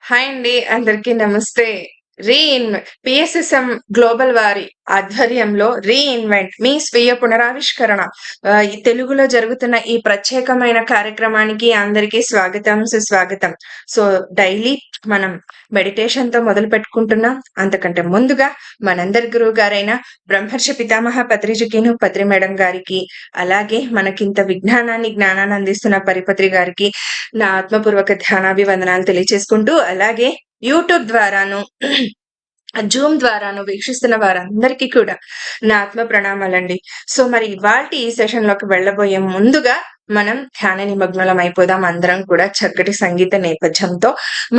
Hi అండి. అందరికీ నమస్తే. పిఎస్ఎస్ఎం గ్లోబల్ వారి ఆధ్వర్యంలో రీఇన్వెంట్ మీ స్వీయ పునరావిష్కరణ ఈ తెలుగులో జరుగుతున్న ఈ ప్రత్యేకమైన కార్యక్రమానికి అందరికీ స్వాగతం, సుస్వాగతం. సో, డైలీ మనం మెడిటేషన్‌తో మొదలు పెట్టుకుంటున్నాం. అంతకంటే ముందుగా మనందరి గురువుగారైన బ్రహ్మర్షి పితామహ పత్రిజికిను పత్రి మేడం గారికి, అలాగే మనకింత విజ్ఞానాన్ని, జ్ఞానాన్ని అందిస్తున్న పరిపత్రి గారికి నా ఆత్మపూర్వక ధ్యానాభివందనాలు తెలియచేసుకుంటూ, అలాగే యూట్యూబ్ ద్వారాను జూమ్ ద్వారాను వీక్షిస్తున్న వారందరికీ కూడా నా ఆత్మ ప్రణామాలండి. సో మరి ఇవాల్టి ఈ సెషన్ లోకి వెళ్ళబోయే ముందుగా మనం ధ్యాన నిమగ్నులం అయిపోదాం అందరం కూడా చక్కటి సంగీత నేపథ్యంతో.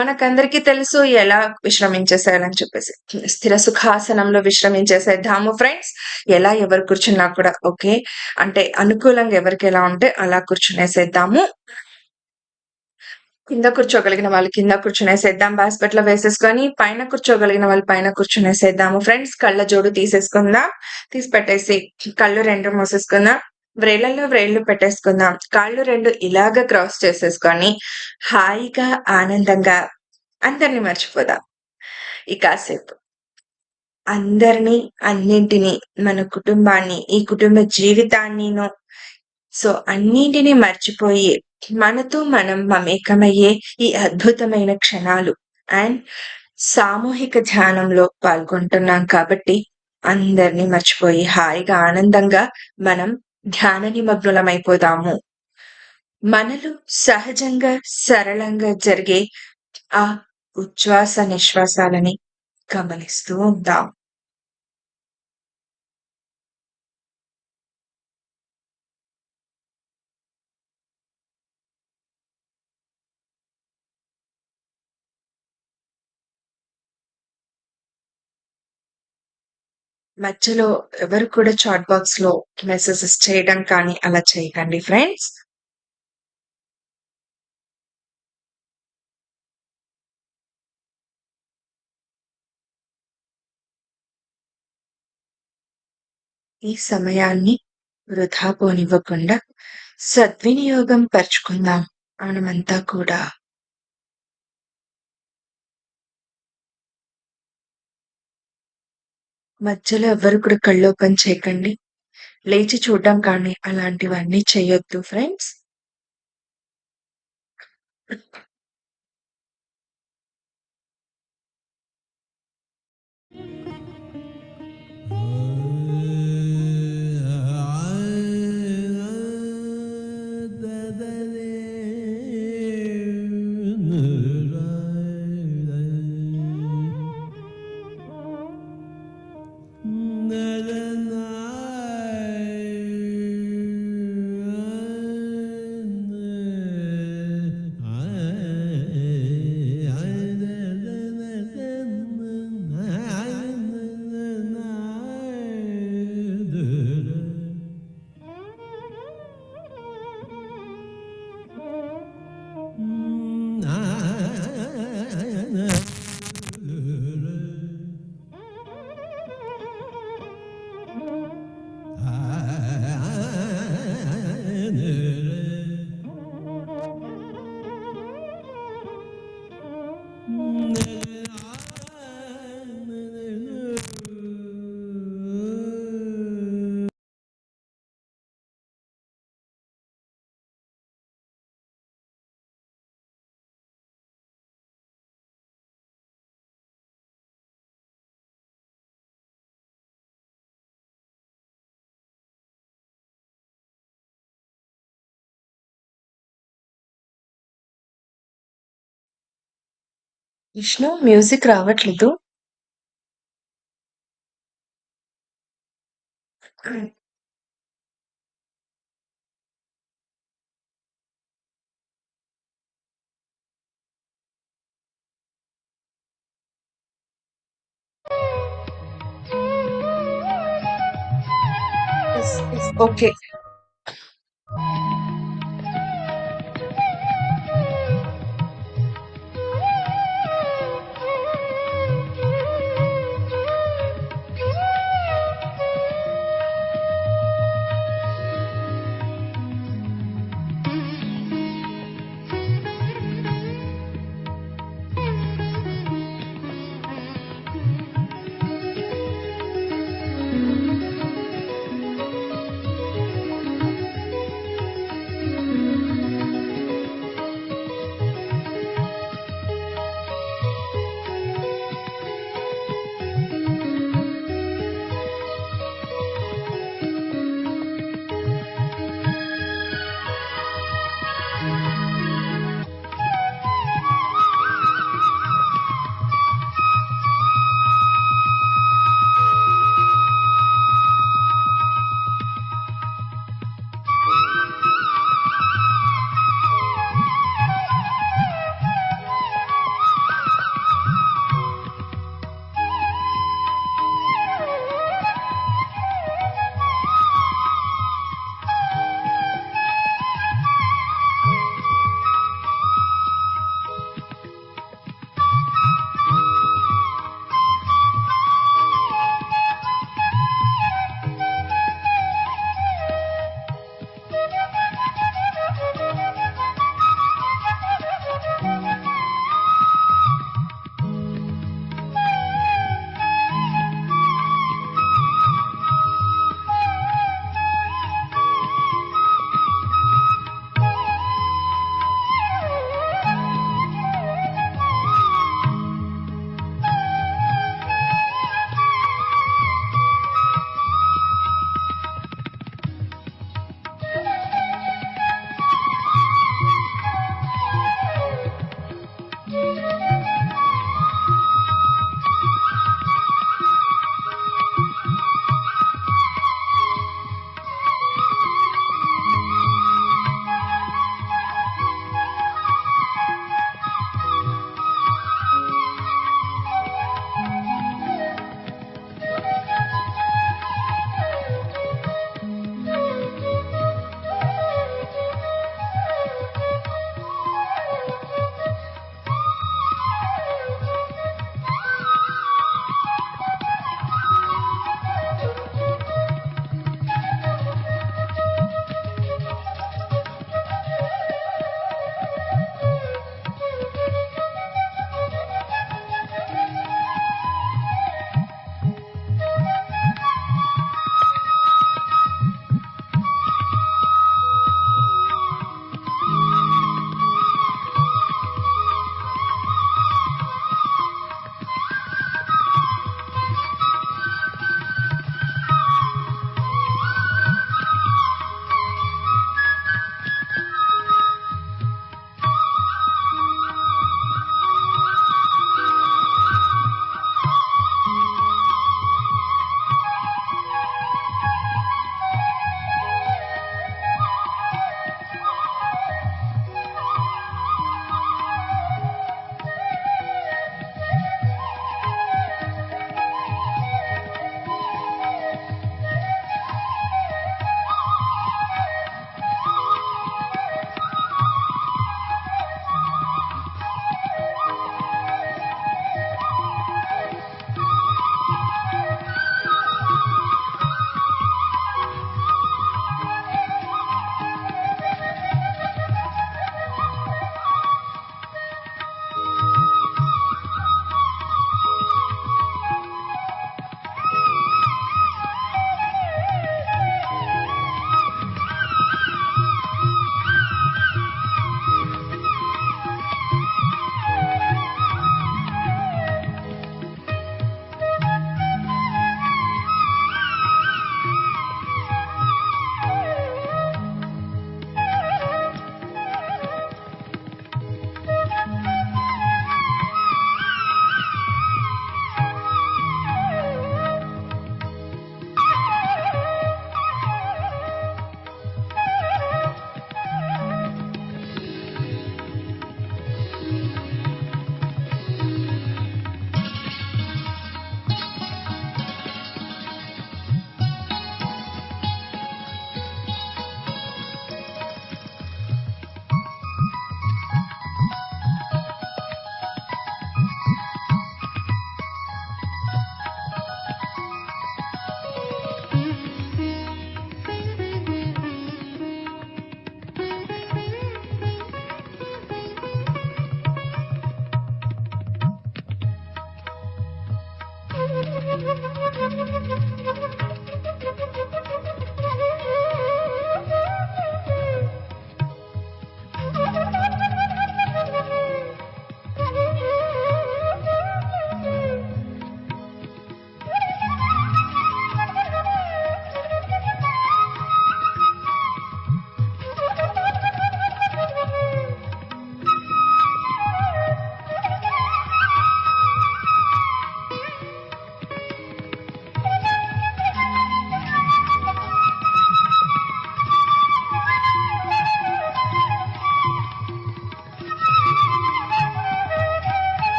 మనకందరికీ తెలుసు ఎలా విశ్రమించేసేయాలని చెప్పేసి. స్థిర సుఖాసనంలో విశ్రమించేసేద్దాము ఫ్రెండ్స్. ఎలా ఎవరు కూర్చున్నా కూడా ఓకే, అంటే అనుకూలంగా ఎవరికి ఎలా ఉంటే అలా కూర్చునేసేద్దాము. కింద కూర్చోగలిగిన వాళ్ళు కింద కూర్చునేసేద్దాం బాస్కెట్లో వేసేసుకొని, పైన కూర్చోగలిగిన వాళ్ళు పైన కూర్చునేసేద్దాము ఫ్రెండ్స్. కళ్ళ జోడు తీసేసుకుందాం, తీసి పెట్టేసి కళ్ళు రెండు మూసేసుకుందాం, వ్రేళ్లలో వ్రేళ్లు పెట్టేసుకుందాం, కాళ్ళు రెండు ఇలాగ క్రాస్ చేసేసుకొని హాయిగా ఆనందంగా అందరిని మర్చిపోదాం ఈ కాసేపు. అందరినీ, అన్నింటినీ, మన కుటుంబాన్ని, ఈ కుటుంబ జీవితాన్నిను, సో అన్నింటినీ మర్చిపోయి మనతో మనం మమేకమయ్యే ఈ అద్భుతమైన క్షణాలు అండ్ సామూహిక ధ్యానంలో పాల్గొంటున్నాం కాబట్టి అందరినీ మర్చిపోయి హాయిగా ఆనందంగా మనం ధ్యాన నిమగ్నులమైపోదాము. మనలో సహజంగా సరళంగా జరిగే ఆ ఉచ్ఛ్వాస నిశ్వాసాలని గమనిస్తూ ఉందాం. మధ్యలో ఎవరు కూడా చాట్ బాక్స్ లో మెసేజెస్ చేయడం కానీ అలా చేయకండి ఫ్రెండ్స్. ఈ సమయాన్ని వృధా పోనివ్వకుండా సద్వినియోగం పరుచుకుందాం మనమంతా కూడా. మధ్యలో ఎవ్వరు కూడా కళ్ళు ఓపెన్ చేయకండి, లేచి చూడడం కానీ అలాంటివన్నీ చేయొద్దు ఫ్రెండ్స్. విష్ణు, మ్యూజిక్ రావట్లేదు. Okay.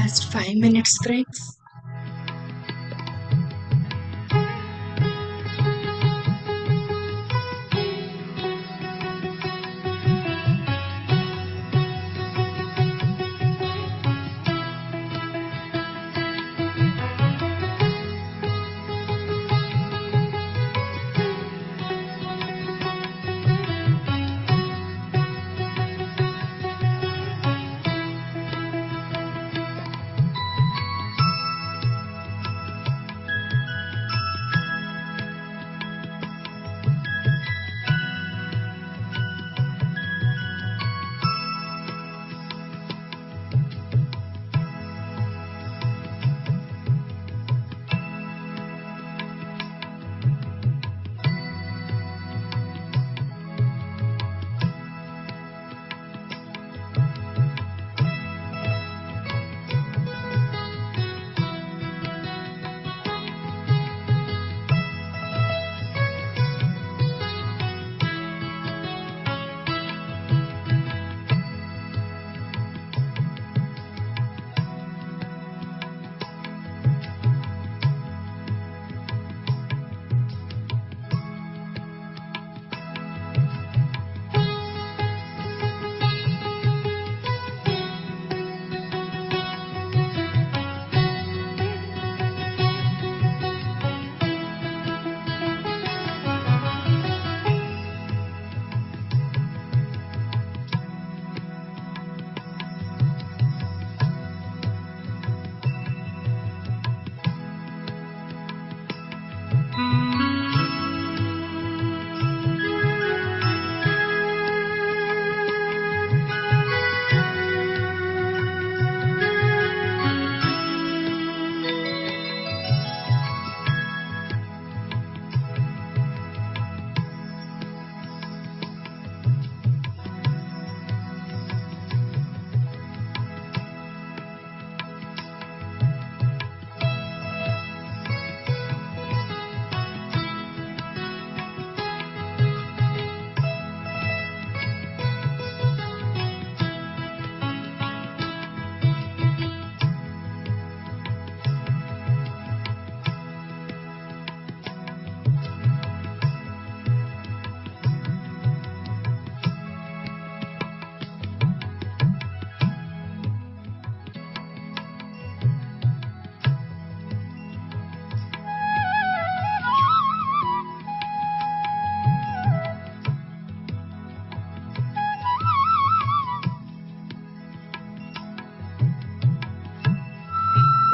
Last 5 minutes, friends.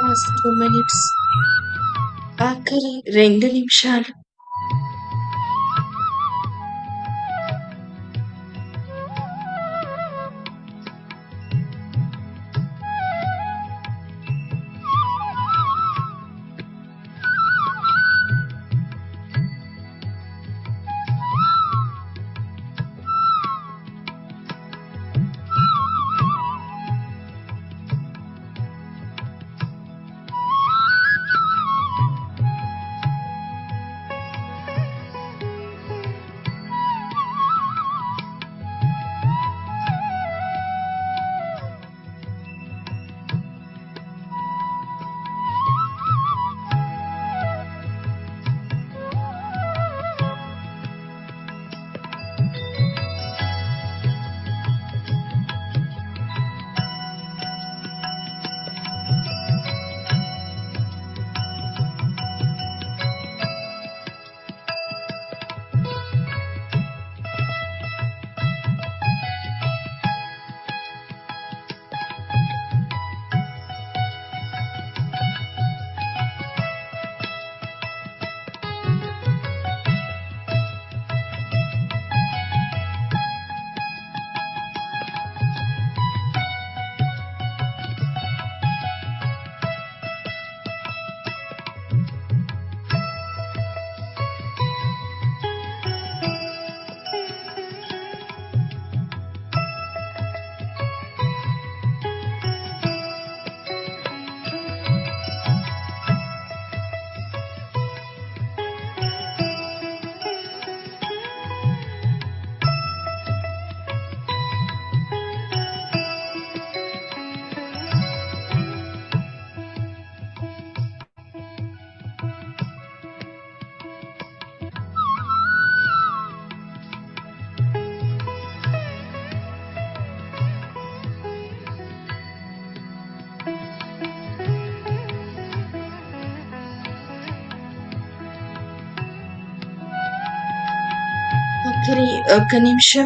Last 2 minutes. ఆఖరి 2 నిమిషాలు. గిరి ఒక్క నిమిషం.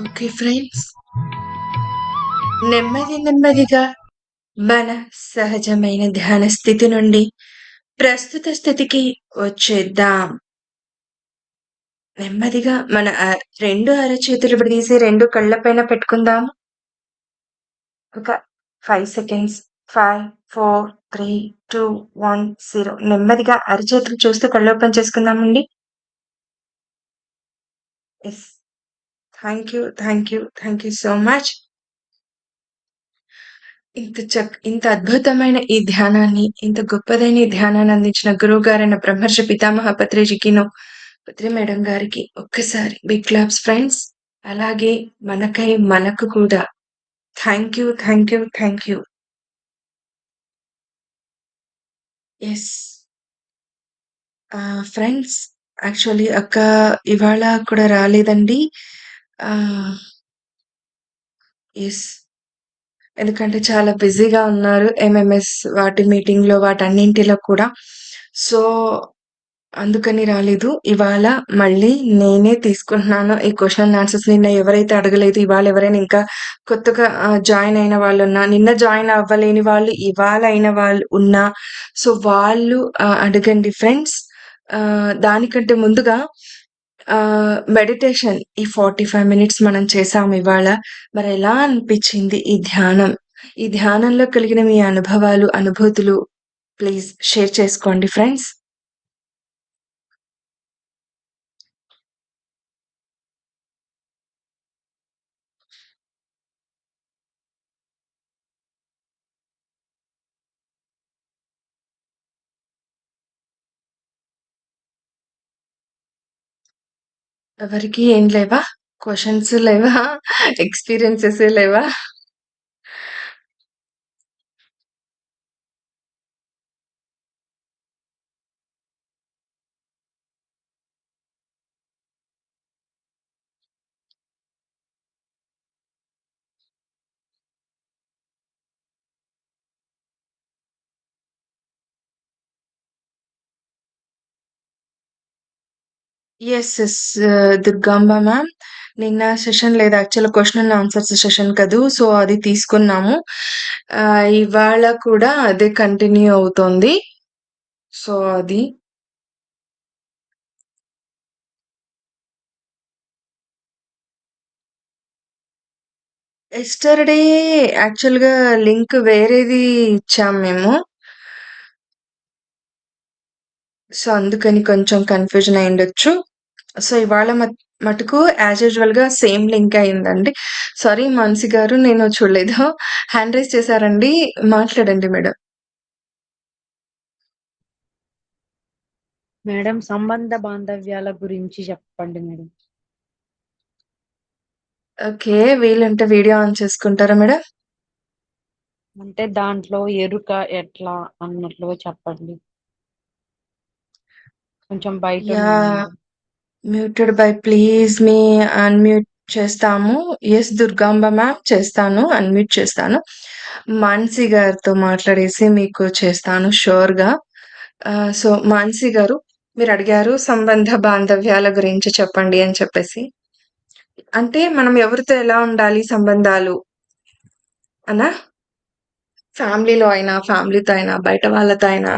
ఓకే ఫ్రెండ్స్, నెమ్మదిగా మన సహజమైన ధ్యాన స్థితి నుండి ప్రస్తుత స్థితికి వచ్చేద్దాం. నెమ్మదిగా మన 2 అరచేతులు విడదీసి 2 కళ్ళపైన పెట్టుకుందాం. ఒక 5 సెకండ్స్. 5, 4, 3, 2, 1, 0. నెమ్మదిగా అరచేతులు చూస్తూ కళ్ళు ఓపెన్ చేసుకుందామండి. Yes. Thank you so much. ఇంత అద్భుతమైన ఈ ధ్యానాన్ని, ఇంత గొప్పదైన ఈ ధ్యానాన్ని అందించిన గురువు గారైన బ్రహ్మర్షి పితామహ పత్రిజీకిను, పత్రి మేడం గారికి ఒక్కసారి బిగ్ క్లాప్స్ ఫ్రెండ్స్. అలాగే మనకు కూడా thank you. Yes. Friends, actually అక్క ఇవాళ కూడా రాలేదండి. ఎస్. ఎందుకంటే చాలా బిజీగా ఉన్నారు. ఎంఎంఎస్ వాటి మీటింగ్‌లో వాటన్నింటిలో కూడా. సో, అందుకని రాలేదు. ఇవాళ మళ్ళీ నేనే తీసుకుంటున్నాను ఈ క్వెషన్ ఆన్సర్స్. నిన్న ఎవరైతే అడగలేదు, ఇవాళ ఎవరైనా ఇంకా కొత్తగా జాయిన్ అయిన వాళ్ళున్నా, నిన్న జాయిన్ అవ్వలేని వాళ్ళు ఇవాళ అయిన వాళ్ళు ఉన్నా, సో, వాళ్ళు అడగండి ఫ్రెండ్స్. దానికంటే ముందుగా మెడిటేషన్ ఈ 45 మినిట్స్ మనం చేసాము ఇవాళ. మరెలా అనిపిచ్చింది ఈ ధ్యానం? ఈ ధ్యానంలో కలిగిన మీ అనుభవాలు, అనుభూతులు ప్లీజ్ షేర్ చేసుకోండి ఫ్రెండ్స్. ఎవరికీ ఏం లేవా? క్వెషన్స్ లేవా? ఎక్స్‌పీరియన్సెస్ లేవా? యెస్. దుర్గాంబ మ్యామ్. నిన్న సెషన్ లేదు. యాక్చువల్‌గా క్వెషన్ అండ్ ఆన్సర్స్ సెషన్ కదూ! సో, అది తీసుకున్నాము. ఇవాళ కూడా అదే కంటిన్యూ అవుతోంది. సో, అది. యెస్టర్‌డే యాక్చువల్‌గా లింక్ వేరేది ఇచ్చాం మేము. సో, అందుకని కొంచెం కన్‌ఫ్యూజన్ అయ్యుండొచ్చు. సో, ఇవాళ మటుకు యాజ్ యూజువల్‌గా సేమ్ లింక్ అయిందండి. సారీ మానసి గారు, నేను చూడలేదు. హ్యాండ్ రైజ్ చేశారండి. మాట్లాడండి మేడం. మేడం, సంబంధ బాంధవ్యాల గురించి చెప్పండి మేడం. ఓకే. వీలుంటే వీడియో ఆన్ చేసుకుంటారా మేడం? అంటే దాంట్లో ఎరుక ఎట్లా అన్నట్లు చెప్పండి. కొంచెం బయట ఉన్నాను yeah! Madam. Muted by please me unmute చేస్తాము. యెస్ దుర్గాంబ మ్యామ్ చేస్తాను. అన్‌మ్యూట్ చేస్తాను. మానసి గారితో మాట్లాడేసి మీకు చేస్తాను షూర్‌గా. సో, మానసి గారు, మీరడిగారు సంబంధ బాంధవ్యాల గురించి చెప్పండి అని చెప్పేసి. అంటే మనం ఎవరితో ఎలా ఉండాలి సంబంధాలు అనా? ఫ్యామిలీలో అయినా, ఫ్యామిలీతో అయినా, బయట వాళ్ళతో అయినా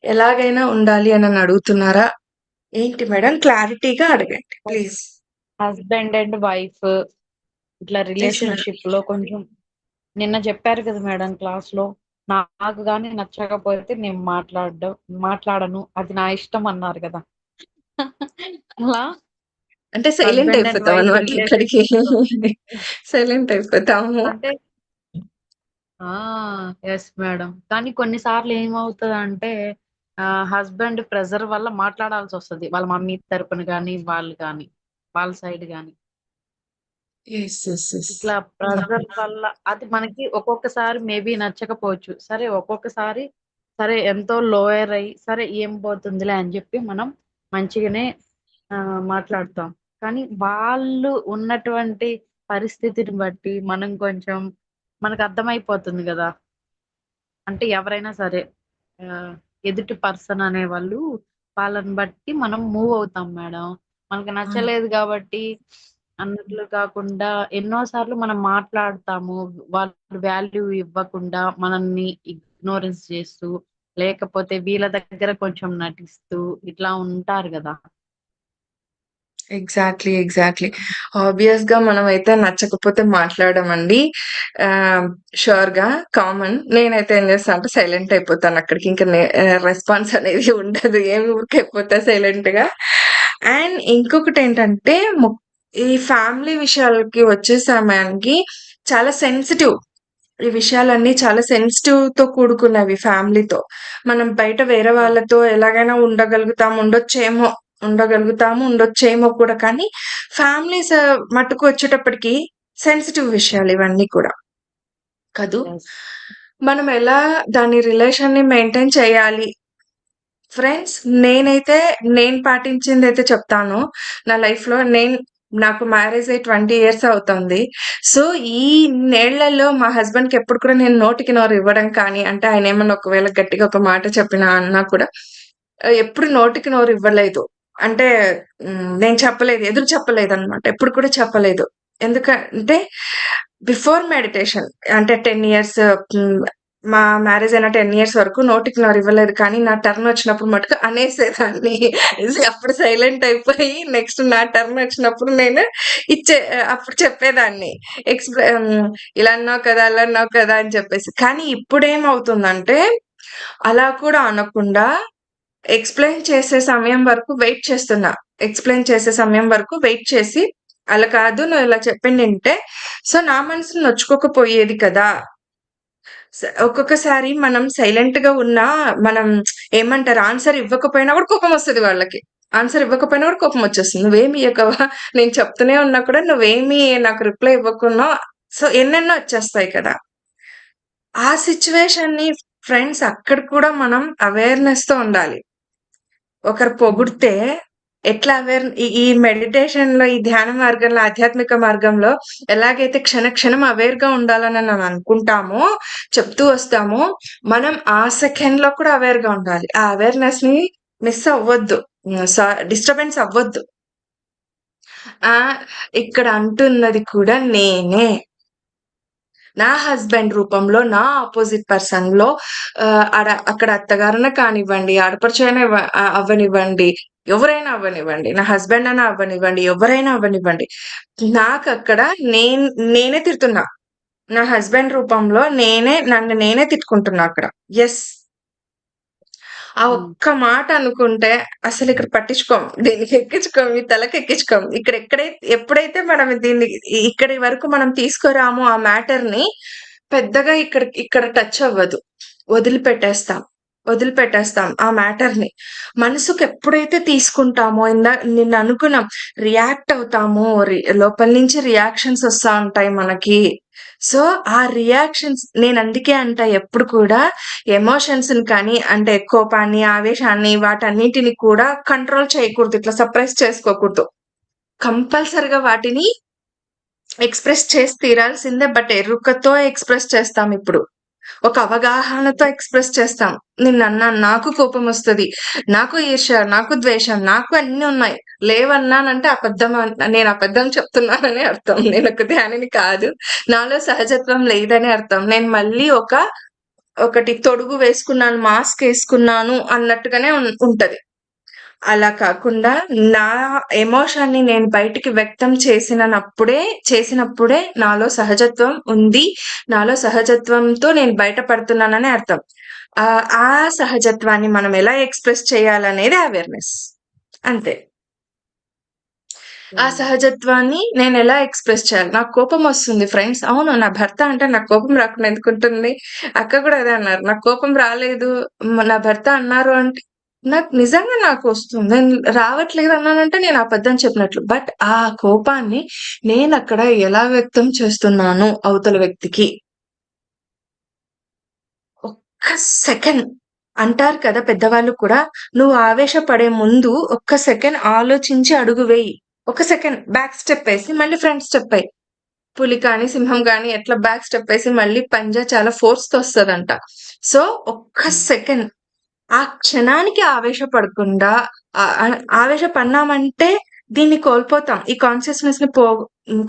ఎలాగైనా ఉండాలి అని అడుగుతున్నారా? ఏంటి మేడం? క్లారిటీగా అడగండి ప్లీజ్. హస్బెండ్ అండ్ వైఫ్ ఇట్లా నిజమే. రిలేషన్‌షిప్ లో కొంచెం నిన్న చెప్పారు కదా మేడం క్లాస్‌లో. నాకు గాని నచ్చకపోతే నేను మాట్లాడను. అది నా ఇష్టం అన్నారు కదా! అలా అంటే సైలెంట్ హస్బెండ్ అండ్ వైఫ్ అయిపోతామనమాట అక్కడికి. రిలేషన్‌షిప్‌లో సైలెంట్ అయిపోతాము. అంటే ఆ! Yes madam. కానీ కొన్ని సార్లు ఏమవుతదంటే హస్బెండ్ ప్రెషర్ వల్ల మాట్లాడాల్సొస్తది. వాళ్ళ మమ్మీ తరపున గాని, వాళ్ళు గాని, వాళ్ళ సైడ్ గాని. యెస్. యెస్. యెస్. ఇట్లా ప్రెషర్ వల్ల అది మనకి ఒక్కొక్కసారి మేబీ నచ్చకపోవచ్చు. సరే ఒక్కొక్కసారి సరే ఎంతో లోయర్ అయ్యి, సరే ఏం పోతుందిలే అని జెప్పి మనం మంచిగానే మాట్లాడతాం. కానీ వాళ్ళు ఉన్నటువంటి పరిస్థితిని బట్టి మనం కొంచెం మనకర్థమైపోతుంది గదా! అంటే ఎవరైనా సరే ఆహ్, ఎదుటి పర్సన్ అనేవాళ్ళు వాళ్ళని బట్టి మనం మూవ్ అవుతాం మేడం. మనకు హ్మ్. నచ్చలేదు గాబట్టి అన్నట్లు కాకుండా ఎన్నో సార్లు మనం మాట్లాడతాము. వాళ్ళు వాల్యూ ఇవ్వకుండా మనల్ని ఇగ్నోరెన్స్ చేస్తూ, లేకపోతే వీళ్ళ దగ్గర కొంచెం నటిస్తూ ఇట్లా ఉంటారు గదా! ఎగ్జాక్ట్‌లీ. ఎగ్జాక్ట్‌లీ. ఆబ్వియస్‌గా మనమైతే నచ్చకపోతే మాట్లాడమండి. ఆహ్, ష్యూర్‌గా కామన్. నేనైతే ఏం చేస్తా అంటే సైలెంట్ అయిపోతానక్కడికి. ఇంక రెస్పాన్స్ అనేది ఉండదు. ఏమి ఊరికైపోతా సైలెంట్‌గా. అండ్ ఇంకొకటేంటంటే ఈ ఫ్యామిలీ విషయాలకి వచ్చే సమయానికి చాలా సెన్సిటివ్. ఈ విషయాలన్నీ చాలా సెన్సిటివ్‌తో కూడుకున్నవి ఫ్యామిలీతో. మనం బయట వేరే వాళ్ళతో ఎలాగైనా ఉండొచ్చేమో కూడా. కానీ ఫ్యామిలీస్ మట్టుకు వచ్చేటప్పటికి సెన్సిటివ్ విషయాలు ఇవన్నీ కూడా. కదూ! యెస్. మనం ఎలా దాని రిలేషన్‌ని మెయింటైన్ చేయాలి? ఫ్రెండ్స్ నేను పాటించిందైతే చెప్తాను. నా లైఫ్‌లో నాకు మ్యారేజ్ అయ్యి 20 ఇయర్స్ అవుతుంది. సో, ఈ ఇన్నేళ్లలో మా హస్బెండ్‌కి ఎప్పుడు కూడా నేను నోటికి నోరు ఇవ్వడం కానీ, అంటే ఆయనేమన్నా ఒకవేళ గట్టిగా ఒక మాట చెప్పినా అన్నా కూడా ఎప్పుడు నోటికి నోరు ఇవ్వలేదు. అంటే నేను చెప్పలేదు. ఎదురు చెప్పలేదన్నమాట. ఎప్పుడు కూడా చెప్పలేదు. ఎందుకంటే బిఫోర్ మెడిటేషన్ అంటే 10 ఇయర్స్ హ్మ్. మా మ్యారేజ్ అయిన 10 ఇయర్స్ వరకు నోటికి నోరు ఇవ్వలేదు. కానీ నా టర్న్ వచ్చినప్పుడు మటుకు అనేసేదాన్ని. అప్పుడు సైలెంట్ అయిపోయి నెక్స్ట్ నా టర్న్ వచ్చినప్పుడు నేను అప్పుడు చెప్పేదాన్ని. ఇలా అన్నావు కదా! అలా అన్నావు కదా! అని చెప్పేసి. కానీ ఇప్పుడేమవుతుందంటే అలా కూడా అనకుండా ఎక్స్‌ప్లెయిన్ చేసే సమయం వరకు వెయిట్ చేస్తున్నా. ఎక్స్‌ప్లెయిన్ చేసే సమయం వరకు వెయిట్ చేసి, అలా కాదు నువ్వు ఇలా చెప్పిండింటే, సో, నా మనసు నొచ్చుకోకపోయేది కదా! ఒక్కొక్కసారి మనం సైలెంట్‌గా ఉన్నా, మనం ఏమంటారు ఆన్సర్ ఇవ్వకపోయినా కూడా కోపమొస్తది వాళ్ళకి. ఆన్సర్ ఇవ్వకపోయినా కూడా కోపమొచ్చేస్తుంది. "నువ్వేమి ఇయ్యకవా? నేను చెప్తూనే ఉన్నా కూడా నువ్వేమి నాకు రిప్లై ఇవ్వకున్నావు." సో, ఎన్నెన్నో వచ్చేస్తాయి కదా! ఆ సిట్యుయేషన్‌ని ఫ్రెండ్స్ అక్కడ కూడా మనం అవేర్‌నెస్‌తో ఉండాలి. ఒకరు హ్మ్. పొగిడితే ఎట్లా ఈ ఈ మెడిటేషన్‌లో, ఈ ధ్యాన మార్గంలో, ఆధ్యాత్మిక మార్గంలో ఎలాగైతే క్షణ క్షణం అవేర్‌గా ఉండాలని మనం అనుకుంటామో, చెప్తూ వస్తామో, మనం ఆ సెకండ్‌లో కూడా అవేర్‌గా ఉండాలి. ఆ అవేర్‌నెస్‌ని మిస్ అవ్వొద్దు. డిస్టర్బెన్స్ అవ్వొద్దు. ఆ! ఇక్కడ అంటున్నది కూడా నేనే. నా హస్బెండ్ రూపంలో, నా అపోజిట్ పర్సన్‌లో అక్కడ అత్తగారనే కానివ్వండి, ఆడపడుచైనా అవ్వనివ్వండి, ఎవరైనా అవ్వనివ్వండి, నా హస్బెండ్ అన్నా అవ్వనివ్వండి, ఎవరైనా అవ్వనివ్వండి. నాకక్కడ నేనే తిడుతున్నా. నా హస్బెండ్ రూపంలో నన్ను నేనే తిట్టుకుంటున్నా అక్కడ. యెస్. ఆ హ్మ్. ఒక్క మాట అనుకుంటే అసలిక్కడ పట్టించుకోం. దీనికి ఎక్కించుకోం. ఈ తలకెక్కించుకోం. ఎప్పుడైతే మనం దీన్ని ఇక్కడి వరకు మనం తీసుకురామో ఆ మ్యాటర్‌ని పెద్దగా ఇక్కడ టచ్ అవ్వదు. వదిలిపెట్టేస్తాం. వదిలిపెట్టేస్తాం ఆ మ్యాటర్‌ని. మనసుకెప్పుడైతే తీసుకుంటామో నిన్ననుకున్నాం రియాక్ట్ అవుతాము. లోపల నుంచి రియాక్షన్స్ ఒస్తా ఉంటాయి మనకి. సో, ఆ రియాక్షన్స్ నేనందుకే అంటా ఎప్పుడు కూడా ఎమోషన్స్‌ని కానీ అంటే కోపాన్ని, ఆవేశాన్ని వాటన్నిటిని కూడా కంట్రోల్ చేయకూడదు. ఇట్లా సప్రెస్ చేసుకోకూడదు. కంపల్సరీగా వాటిని ఎక్స్‌ప్రెస్ చేసి తీరాల్సిందే. బట్ ఎరుకతో ఎక్స్‌ప్రెస్ చేస్తామిప్పుడు. ఒక అవగాహనతో ఎక్స్‌ప్రెస్ చేస్తాం. నిన్నన్నాను, నాకు కోపమొస్తది. నాకు ఈర్ష్య, నాకు ద్వేషం, నాకు అన్నీ ఉన్నాయి. లేవన్నానంటే నేను అబద్ధం చెప్తున్నాననే అర్థం. నేనొక ధ్యానిని కాదు. నాలో సహజత్వం లేదని అర్థం. నేను మళ్ళీ ఒకటి తొడుగు వేసుకున్నాను, మాస్క్ ఏసుకున్నాను అన్నట్టుగానే ఉంటది. అలా కాకుండా నా ఎమోషన్‌ని నేను బయటికి వ్యక్తం చేసినప్పుడే నాలో సహజత్వం ఉంది. నాలో సహజత్వంతో నేను బయట పడుతున్నానని అర్థం. ఆ సహజత్వాన్ని మనం ఎలా ఎక్స్‌ప్రెస్ చేయాలనేది అవేర్‌నెస్. అంతే. ఆ సహజత్వాన్ని నేనెలా ఎక్స్‌ప్రెస్ చేయాలి? నాకు కోపమొస్తుంది ఫ్రెండ్స్. అవును. నా భర్త అంటే నాకు కోపం రాకుండా ఎందుకుంటుంది? అక్క కూడా అదే అన్నారు. నాకు కోపం రాలేదు. నా భర్త అన్నారు అంటే నాకు నిజంగా నాకొస్తుంది. నేను రావట్లేదు అన్నానంటే నేను అబద్ధం చెప్పినట్లు. బట్ ఆ కోపాన్ని నేనక్కడ ఎలా వ్యక్తం చేస్తున్నాను అవతల వ్యక్తికి? ఒక్క సెకండ్ అంటారు కదా పెద్దవాళ్ళు కూడా, "నువ్వు ఆవేశపడే ముందు ఒక్క సెకండ్ ఆలోచించి అడుగు వెయ్యి." ఒక సెకండ్ బ్యాక్ స్టెప్పేసి మళ్ళీ ఫ్రంట్ స్టెప్ ఎయి. పులి కానీ, సింహం గానీ ఎట్లా బ్యాక్ స్టెప్పేసి మళ్ళీ పంజా చాలా ఫోర్స్‌తో వస్తదంట. సో, ఒక్క సెకండ్ ఆ క్షణానికి ఆవేశపడకుండా ఆవేశపడినామంటే దీన్ని కోల్పోతాం. ఈ కాన్షియస్‌నెస్‌ని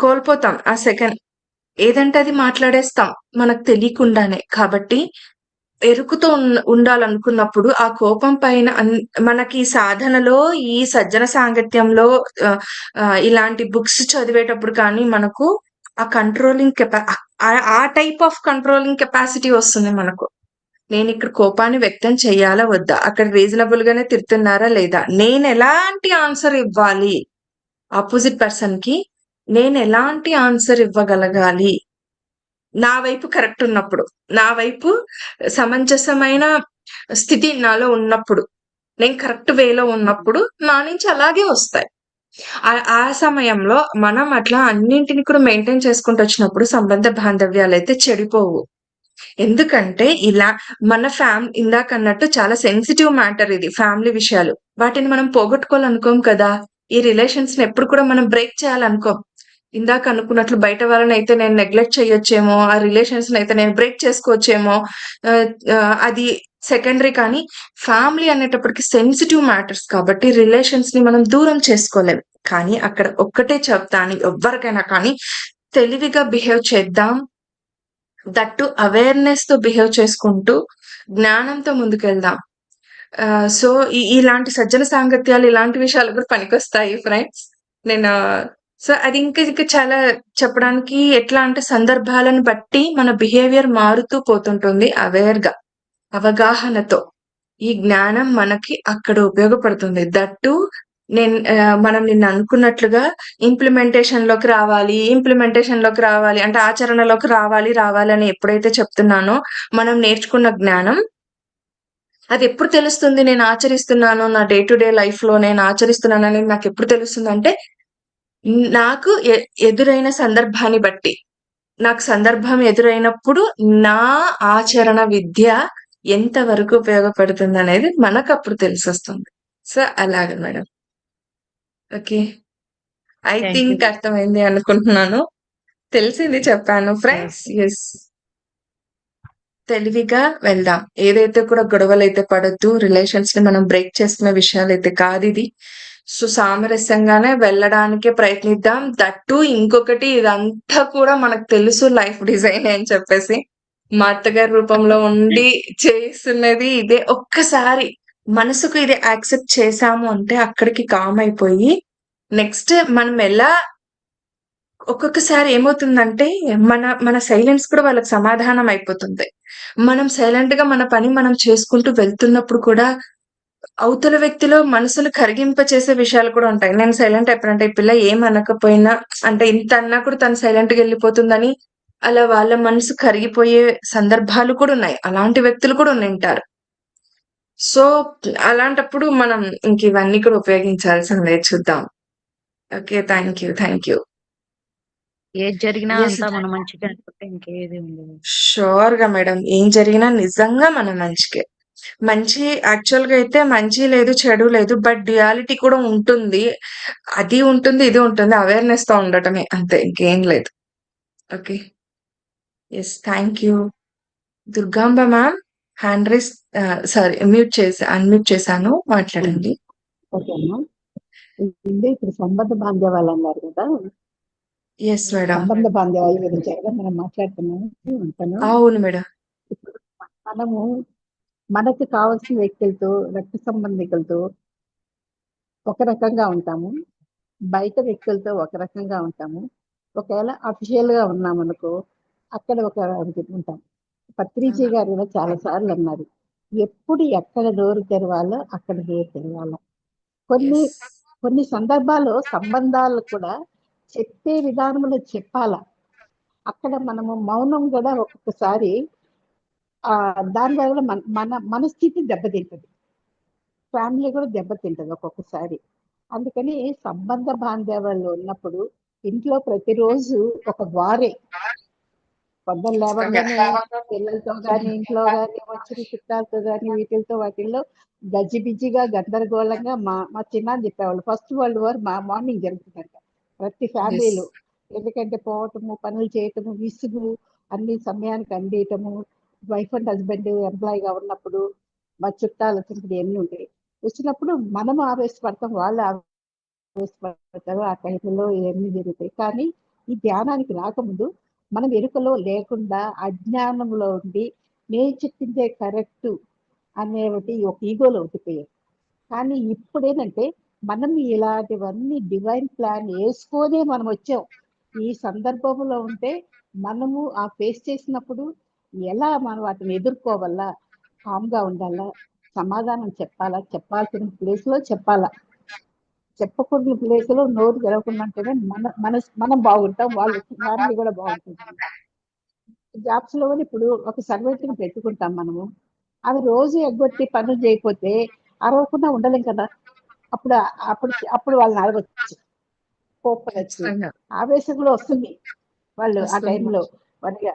కోల్పోతాం ఆ సెకండ్. ఏదంటే అది మాట్లాడేస్తాం మనకు తెలియకుండానే. కాబట్టి ఎరుకుతో ఉండాలనుకున్నప్పుడు ఆ కోపం పైన మనకి సాధనలో ఈ సజ్జన సాంగత్యంలో ఆహ్, ఇలాంటి బుక్స్ చదివేటప్పుడు కానీ మనకు ఆ కంట్రోలింగ్ ఆ టైప్ ఆఫ్ కంట్రోలింగ్ కెపాసిటీ వస్తుంది మనకు. నేనిక్కడ కోపాన్ని వ్యక్తం చేయాలా? వద్దా? అక్కడ రీజనబుల్ గానే తిడుతున్నారా? లేదా? నేనెలాంటి ఆన్సర్ ఇవ్వాలి? అపోజిట్ పర్సన్‌కి నేనెలాంటి ఆన్సర్ ఇవ్వగలగాలి? నా వైపు కరెక్ట్ ఉన్నప్పుడు. నా వైపు సమంజసమైన స్థితి నాలో ఉన్నప్పుడు. నేను కరెక్ట్ వేలో ఉన్నప్పుడు నా నుంచి అలాగే వస్తాయి. ఆ సమయంలో మనం అట్లా అన్నింటిని కూడా మెయింటైన్ చేసుకుంటూ వచ్చినప్పుడు సంబంధ బాంధవ్యాలైతే చెడిపోవు. ఎందుకంటే ఇలా మన ఇందాకన్నట్టు చాలా సెన్సిటివ్ మ్యాటర్ ఇది ఫ్యామిలీ విషయాలు. వాటిని మనం పోగొట్టుకోవాలనుకోం కదా! ఈ రిలేషన్స్‌ని ఎప్పుడు కూడా మనం బ్రేక్ చేయాలనుకోం. ఇందాక అనుకున్నట్లు బయట వాళ్ళనైతే నేను నెగ్లెక్ట్ చేయొచ్చేమో, ఆ రిలేషన్స్‌నైతే నేను బ్రేక్ చేసుకోవచ్చేమో, ఆహ్, అది సెకండరీ కానీ, ఫ్యామిలీ అనేటప్పటికి సెన్సిటివ్ మ్యాటర్స్ కాబట్టి రిలేషన్స్‌ని మనం దూరం చేసుకోలేం. కానీ అక్కడ ఒక్కటే చెప్తాను ఎవ్వరికైనా కానీ, తెలివిగా బిహేవ్ చేద్దాం. దట్ టు అవేర్‌నెస్‌తో బిహేవ్ చేసుకుంటూ, జ్ఞానంతో ముందుకెళ్దాం. సో, ఇలాంటి సజ్జన సాంగత్యాలు, ఇలాంటి విషయాలు కూడా పనికొస్తాయి ఫ్రెండ్స్. నేను సో, అది ఇంకా చాలా చెప్పడానికి ఎట్లా అంటే సందర్భాలను బట్టి మన బిహేవియర్ మారుతూ పోతుంటుంది అవేర్‌గా, అవగాహనతో. ఈ జ్ఞానం మనకి అక్కడ ఉపయోగపడుతుంది. దట్ టూ మనం నిన్న అనుకున్నట్లుగా ఇంప్లిమెంటేషన్‌లోకి రావాలి అంటే ఆచరణలోకి రావాలి అని ఎప్పుడైతే చెప్తున్నానో, మనం నేర్చుకున్న జ్ఞానం అదెప్పుడు తెలుస్తుంది నేను ఆచరిస్తున్నాను, నా డే టు డే లైఫ్‌లో నేను ఆచరిస్తున్నాననేది నాకెప్పుడు తెలుస్తుందంటే, నాకు ఎదురైన సందర్భాన్ని బట్టి. నాకు సందర్భం ఎదురైనప్పుడు నా ఆచరణ విద్య ఎంత వరకు ఉపయోగపడుతుందనేది మనకప్పుడు తెలిసొస్తుంది. సో, అలాగ madam. Okay. I thank you. Think అర్థమైంది అనుకుంటున్నాను. తెలిసింది చెప్పాను యెస్. ఫ్రెండ్స్. యెస్. తెలివిగా వెళ్దాం. ఏదైతే కూడా గొడవలైతే పడొద్దు. రిలేషన్స్‌ని మనం బ్రేక్ చేసుకునే విషయాలైతే కాదిది. సో, సామరస్యంగానే వెళ్ళడానికే ప్రయత్నిద్దాం. దట్ టూ ఇంకొకటి ఇదంతా కూడా మనకు తెలుసు లైఫ్ డిజైనే అని చెప్పేసి. మా అత్తగారి రూపంలో ఉండి చేస్తున్నది ఇదే. ఒక్కసారి మనసుకు ఇది యాక్సెప్ట్ చేశాము అంటే అక్కడికి కామ్ అయిపోయి నెక్స్ట్ మనం ఎలా ఒక్కొక్కసారి ఏమవుతుందంటే, మన సైలెన్స్ కూడా వాళ్ళకి సమాధానం అయిపోతుంది. మనం సైలెంట్‌గా మన పని మనం చేసుకుంటూ వెళ్తున్నప్పుడు కూడా, అవతల వ్యక్తిలో మనసును కరిగింపచేసే విషయాలు కూడా ఉంటాయి. నేను సైలెంట్ అయిపోయానంటే, ఈ పిల్ల ఏమనకపోయినా అంటే ఇంత అన్నా కూడా తను సైలెంట్‌గా ఎళ్ళిపోతుందని, అలా వాళ్ళ మనసు కరిగిపోయే సందర్భాలు కూడా ఉన్నాయి. అలాంటి వ్యక్తులు కూడా ఉండింటారు. సో, అలాంటప్పుడు మనం ఇంక ఇవన్నీ కూడా ఉపయోగించాల్సిందే చూద్దాం. Okay. Thank you. Thank you. ఏది జరిగినా యెస్. అంతా మన మంచికే అనుకుంటే ఇంకేది ఉండదు. ష్యూర్‌గా మేడం. ఏం జరిగినా నిజంగా మన మంచికే. మంచి యాక్చువల్‌గా అయితే మంచి లేదు, చెడు లేదు. బట్ డ్యుయాలిటీ కూడా ఉంటుంది. అది ఉంటుంది, ఇది ఉంటుంది. అవేర్‌నెస్‌తో ఉండటమే అంతే. ఇంకేం లేదు. Okay. Yes. Thank you. Durgamba ma'am hand raise sorry unmute చేశాను. మాట్లాడండి. ఓకే అమ్మా. ఇదే ఇప్పుడు సంబంధ బాంధవ్యాలు అన్నారు కదా! Yes madam. సంబంధ బాంధవ్యాల గురించి కదా మనం మాట్లాడుతున్నాము. అంతను అవును మేడం. ఇప్పుడు మనము మనకు కావాల్సిన వ్యక్తులతో, రక్త సంబంధికులతో ఒక రకంగా ఉంటాము. బయట వ్యక్తులతో ఒక రకంగా ఉంటాము. ఒకవేళ అఫీషియల్ గా ఉన్నామనుకో అక్కడ ఒక ఉంటాం. పత్రిజీ గారు కూడా చాలా సార్లు అన్నారు, ఎప్పుడు ఎక్కడ నోరు తెరవాలో అక్కడ నోరు తెరవాల. కొన్ని ఎస్ కొన్ని సందర్భాల్లో సంబంధాలు కూడా చెప్పే విధానంలో చెప్పాల. అక్కడ మనము మౌనం కూడా ఒక్కొక్కసారి దానివల్ల మన స్థితి దెబ్బతింటది, ఫ్యామిలీ కూడా దెబ్బతింటది ఒక్కొక్కసారి. అందుకని సంబంధ బాంధవ్యాలు ఉన్నప్పుడు ఇంట్లో ప్రతిరోజు ఒక వారే. పొద్దున్న లేవగానే పిల్లలతో కానీ ఇంట్లో కానీ వచ్చిన చుట్టాలతో కానీ వీటితో వాటిల్లో గజిబిజిగా గందరగోళంగా మా చిన్న చెప్పేవాళ్ళు ఫస్ట్ వరల్డ్ వార్ మార్నింగ్ జరుగుతుందంట ప్రతి ఎస్ ఫ్యామిలీలో. ఎందుకంటే పోవటము, పనులు చేయటము, విసుగు, అన్ని సమయానికి అందేయటము, వైఫ్ అండ్ హస్బెండ్ ఎంప్లాయీగా ఉన్నప్పుడు మా చుట్టాలు వచ్చినప్పుడు ఎన్ని ఉంటాయి. వచ్చినప్పుడు మనం ఆవేశపడతాం, వాళ్ళు ఆవేశపడతారు. ఆ టైంలో ఇవన్నీ జరుగుతాయి. కానీ ఈ ధ్యానానికి రాకముందు మనం ఎరుకలో లేకుండా అజ్ఞానంలో ఉండి నేను చెప్పిందే కరెక్ట్ అనేవి ఒక ఈగోలో ఉండిపోయాం. కానీ ఇప్పుడు ఏంటంటే మనం ఇలాంటివన్నీ డివైన్ ప్లాన్ వేసుకొనే మనం వచ్చాం. ఈ సందర్భంలో ఉంటే మనము ఆ ఫేస్ చేసినప్పుడు ఎలా మనం వాటిని ఎదుర్కోవాలా, కామ్గా ఉండాలా, సమాధానం చెప్పాలా, చెప్పాల్సిన ప్లేస్ లో చెప్పాలా, చెప్పకూడని ప్లేస్ లో నోరు తెరవకుండా ఉంటేనే మనం బాగుంటాం, వాళ్ళు ఫ్యామిలీ కూడా బాగుంటుంది. జాబ్స్ లో కూడా ఇప్పుడు ఒక సర్వెంట్ ని పెట్టుకుంటాం మనము, అది రోజు ఎగ్గొట్టి పనులు చేయకపోతే అరవకుండా ఉండలేం కదా. అప్పుడు అప్పుడు అప్పుడు వాళ్ళని అడగచ్చు, కోపడచ్చు, ఖచ్చితంగా ఆవేశం కూడా వస్తుంది వాళ్ళు ఆ వస్తుంది. టైంలో. వాళ్ళకి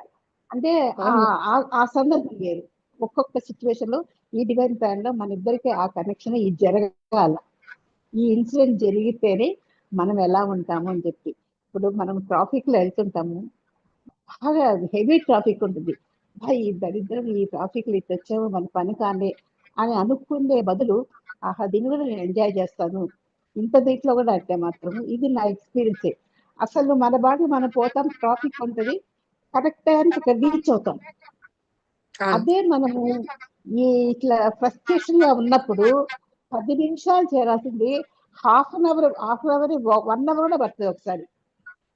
అంటే అవును. ఆ సందర్భం వేరు. ఒక్కొక్క సిచ్యువేషన్ లో ఈ డివైన్ ప్లాన్ లో మన ఇద్దరికి ఆ కనెక్షన్ ఇది జరగాల. ఈ ఇన్సిడెంట్ జరిగితేనే మనం ఎలా ఉంటాము అని చెప్పి. ఇప్పుడు మనం ట్రాఫిక్ లో వెళ్తుంటాము, బాగా హెవీ ట్రాఫిక్ ఉంటుంది. ఈ దరిద్రం ఈ ట్రాఫిక్ లో ఇటు వచ్చాము మన పని కానీ అని అనుకునే బదులు ఆహా దీన్ని కూడా నేను ఎంజాయ్ చేస్తాను, ఇంత దీంట్లో కూడా అంటే మాత్రం ఇది నా ఎక్స్పీరియన్సే. అసలు మన బాడీ మనం పోతాం, ట్రాఫిక్ ఉంటుంది, కరెక్ట్ టైంకి ఇక్కడ రీచ్ అవుతాం. అవును. అదే మనము ఈ ఇట్లా ఫ్రస్ట్రేషన్ గా ఉన్నప్పుడు 10 నిమిషాలు చేరాల్సింది హాఫ్ అన్ అవర్ 1 అవర్ కూడా పడుతుంది ఒకసారి.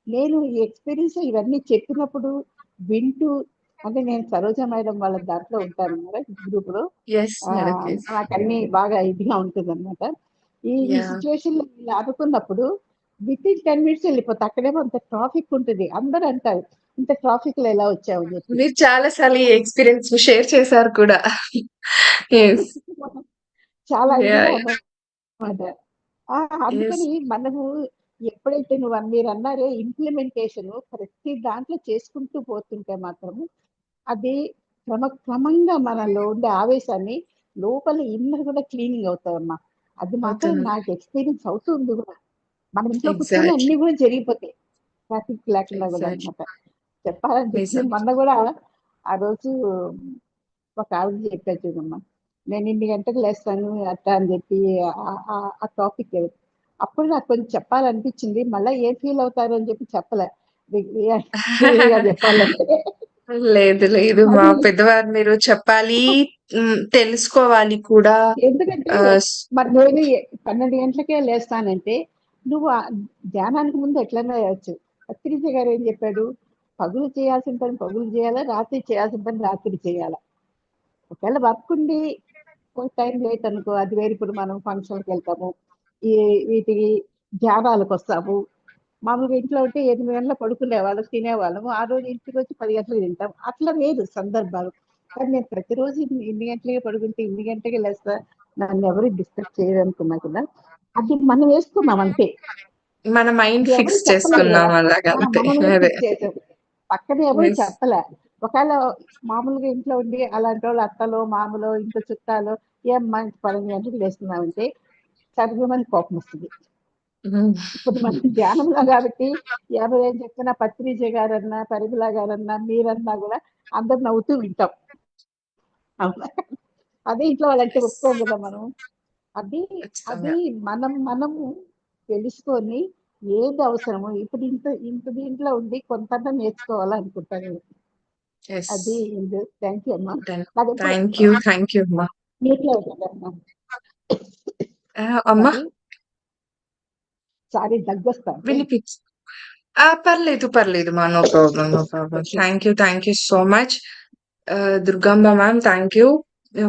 నేను ఈ ఎక్స్పీరియన్స్ ఇవన్నీ చెప్పినప్పుడు వింటూ, అంటే నేను సరోజ మేడం వాళ్ళ దాంట్లో ఉంటాను గ్రూప్ లో. Yes madam. ఎస్ నాకు అన్ని బాగా ఇదిగా ఉంటుంది అనమాట. ఈ యా సిచ్యువేషన్ లో ఇలా అనుకున్నప్పుడు విత్ ఇన్ 10 మినిట్స్ వెళ్ళిపోతా. అక్కడేమో అంత ట్రాఫిక్ ఉంటుంది, అందరూ అంటారు ఇంత ట్రాఫిక్ లో ఎలా వచ్చావని చెప్పి. మీరు చాలా సార్లు ఈ ఎక్స్పీరియన్స్ షేర్ చేశారు కూడా. ఎస్ చాలా యా ఇదిగా ఉన్నమాట. ఎస్ అందుకని మనము ఎప్పుడైతే మీరు అన్నారే ఇంప్లిమెంటేషన్ ప్రతి దాంట్లో చేసుకుంటూ పోతుంటే మాత్రము అది క్రమంగా మనలో ఉండే ఆవేశాన్ని లోపల ఇన్నర్ కూడా క్లీనింగ్ అవుతావమ్మా. అది మాత్రం అవుతుంది. నాకు ఎక్స్పీరియన్స్ అవుతుంది కూడా. మన ఇంట్లో కూర్చొని ఎగ్జాక్ట్లీ అన్ని కూడా జరిగిపోతాయి ట్రాఫిక్ లేకుండా కూడా ఎగ్జాక్ట్లీ అనమాట. చెప్పాలంటే నిజం. మొన్న కూడా ఆ రోజు ఒక ఆవిడ చెప్పారు చూడమ్మా, నేను ఇన్ని గంటలకు లేస్తాను అట్లా అని చెప్పి ఆ టాపిక్. అప్పుడు నాకు కొంచెం చెప్పాలనిపించింది, మళ్ళీ ఏం ఫీల్ అవుతారు అని చెప్పి చెప్పలే రియల్ గా చెప్పాలంటే. లేదు లేదు మా అది పెద్దవారు మీరు చెప్పాలి, తెలుసుకోవాలి కూడా. ఎందుకంటే ఆ, మరి నేను 12 గంటలకే లేస్తానంటే నువ్వు ధ్యానానికి ముందు ఎట్లన్నా చేయొచ్చు. పత్రిజ గారు ఏం చెప్పాడు, పగులు చేయాల్సిన పని పగులు చేయాలా, రాత్రి చేయాల్సిన పని రాత్రి చేయాలా. ఒకవేళ వర్క్ ఉండి ఒక టైం లేట్ అనుకో అది వేరు. ఇప్పుడు మనం ఫంక్షన్కి వెళ్తాము, ఈ వీటికి ధ్యానాలకు వస్తాము. మామూలుగా ఇంట్లో ఉంటే 8 గంటల పడుకునే వాళ్ళం, తినేవాళ్ళము. ఆ రోజు ఇంటికి వచ్చి 10 గంటలకు తింటాం. అట్లా వేరు సందర్భాలు. కానీ నేను ప్రతిరోజు ఇన్ని గంటలకే పడుకుంటే ఇన్ని గంటలకే లేస్తా, నన్ను ఎవరు డిస్టర్బ్ చేయరు అనుకున్నా కదా. అది మనం వేసుకున్నాం అంతే, మన మైండ్ అది ఎవరు ఫిక్స్ చెప్పలేదు చేసుకున్నాం కదా. అలాగంతే. మనం అదే ఫిక్స్ చేసాం, పక్కన ఎవరు ఎస్ చెప్పలే. ఒకవేళ మామూలుగా ఇంట్లో ఉండి అలాంటి వాళ్ళు అత్తలో మామూలు ఇంట్లో చుట్టాలు ఏం మంచి 12 గంటలకు లేస్తున్నామంటే సర్వమని కోపం వస్తుంది. ఇప్పుడు మనం ధ్యానంలో కాబట్టి ఎవరు ఏం చెప్పినా పత్రిజ గారన్నా పరిమళ గారన్నా మీరన్నా కూడా అందరు నవ్వుతూ వింటాం. అవునా? అదే ఇంట్లో వాళ్ళంటే ఒప్పుకోం కదా మనం. అది అది ఖచ్చితంగా. మనము తెలుసుకొని ఏది అవసరమో ఇప్పుడు ఇంత దీంట్లో ఉండి కొంత నేర్చుకోవాలనుకుంటాను. ఎస్ అది థ్యాంక్ యూ అమ్మా. డన్. నాకు ఎప్పుడు థ్యాంక్ యూ అమ్మా. నీట్లో ఉంటుందమ్మా. అమ్మా అది సారీ దగ్గొస్తా ఓకే వినిపిచ్ పర్లేదు మా. No problem. No problem. Thank you so much. Durgamba ma'am thank you.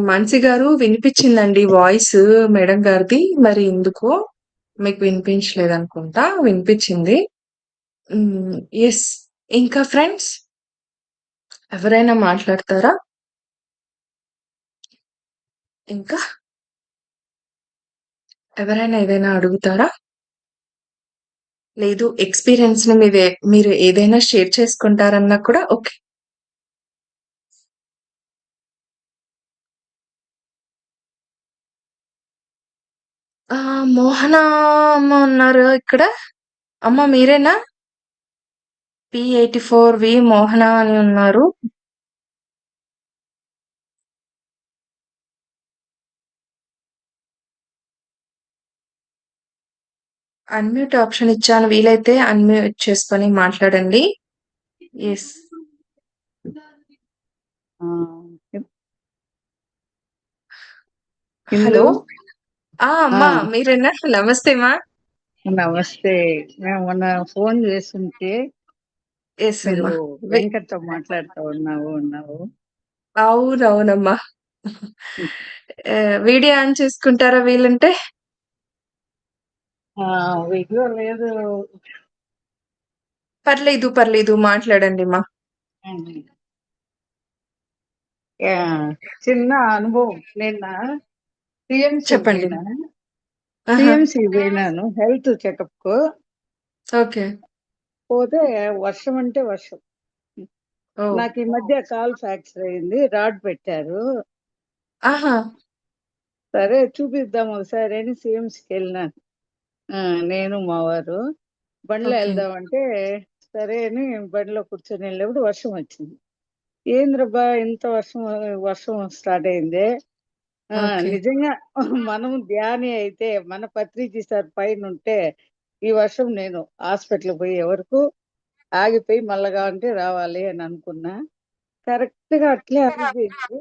Manasi గారు వినిపించిందండి వాయిస్ మేడం గారిది. మరి ఎందుకో మీకు వినిపించలేదనుకుంటా. వినిపించింది. యెస్. ఇంకా ఫ్రెండ్స్ ఎవరైనా మాట్లాడతారా? ఇంకా ఎవరైనా ఏదైనా అడుగుతారా? లేదు ఎక్స్‌పీరియన్స్‌ని మీరు ఏదైనా షేర్ చేసుకుంటారన్నా కూడా ఓకే. మోహన అమ్మ ఉన్నారు ఇక్కడ. అమ్మ మీరేనా? P84V మోహన అని ఉన్నారు. అన్‌మ్యూట్ ఆప్షన్ ఇచ్చాను. వీలైతే అన్‌మ్యూట్ చేసుకొని మాట్లాడండి. యెస్. ఆ, హలో. హిందూ అమ్మా మీరేనా? నమస్తే మా. నమస్తే. మేము మొన్న ఫోన్ చేస్తుంటే యెస్ మీరు అమ్మా. వెంకట్తో మాట్లాడుతూ ఉన్నావు. అవునవునమ్మా. వీడియో ఆన్ చేసుకుంటారా వీలుంటే? వీడియో లేదు. పర్లేదు మాట్లాడండి మా. ఆ, చిన్న అనుభవం. నిన్న టిఎంసి చెప్పండి. ఆహా! పోయినాను హెల్త్ చెకప్ కు. ఓకే. పోతే వర్షం అంటే వర్షం. ఓహ్! నాకు ఈ మధ్య కాల్ ఫ్రాక్చర్ అయింది, రాడ్ పెట్టారు. ఆహా! సరే చూపిద్దాం ఒకసారి అని సిఎంసికి వెళ్ళినాను. నేను మా వారు బండిలో ఓకే. వెళ్దామంటే సరే అని బండిలో కూర్చొని వెళ్ళినప్పుడు వర్షం వచ్చింది. ఏంద్రబ్బా ఇంత వర్షం వర్షం స్టార్ట్ అయింది. ఓకే. నిజంగా మనం ధ్యాని అయితే మన పత్రిజీ సార్ పైన ఉంటే ఈ వర్షం నేను హాస్పిటల్ పోయే వరకు ఆగిపోయి మళ్ళగా అంటే రావాలి అని అనుకున్నా. కరెక్ట్ గా అట్లే ఆగిపోయింది.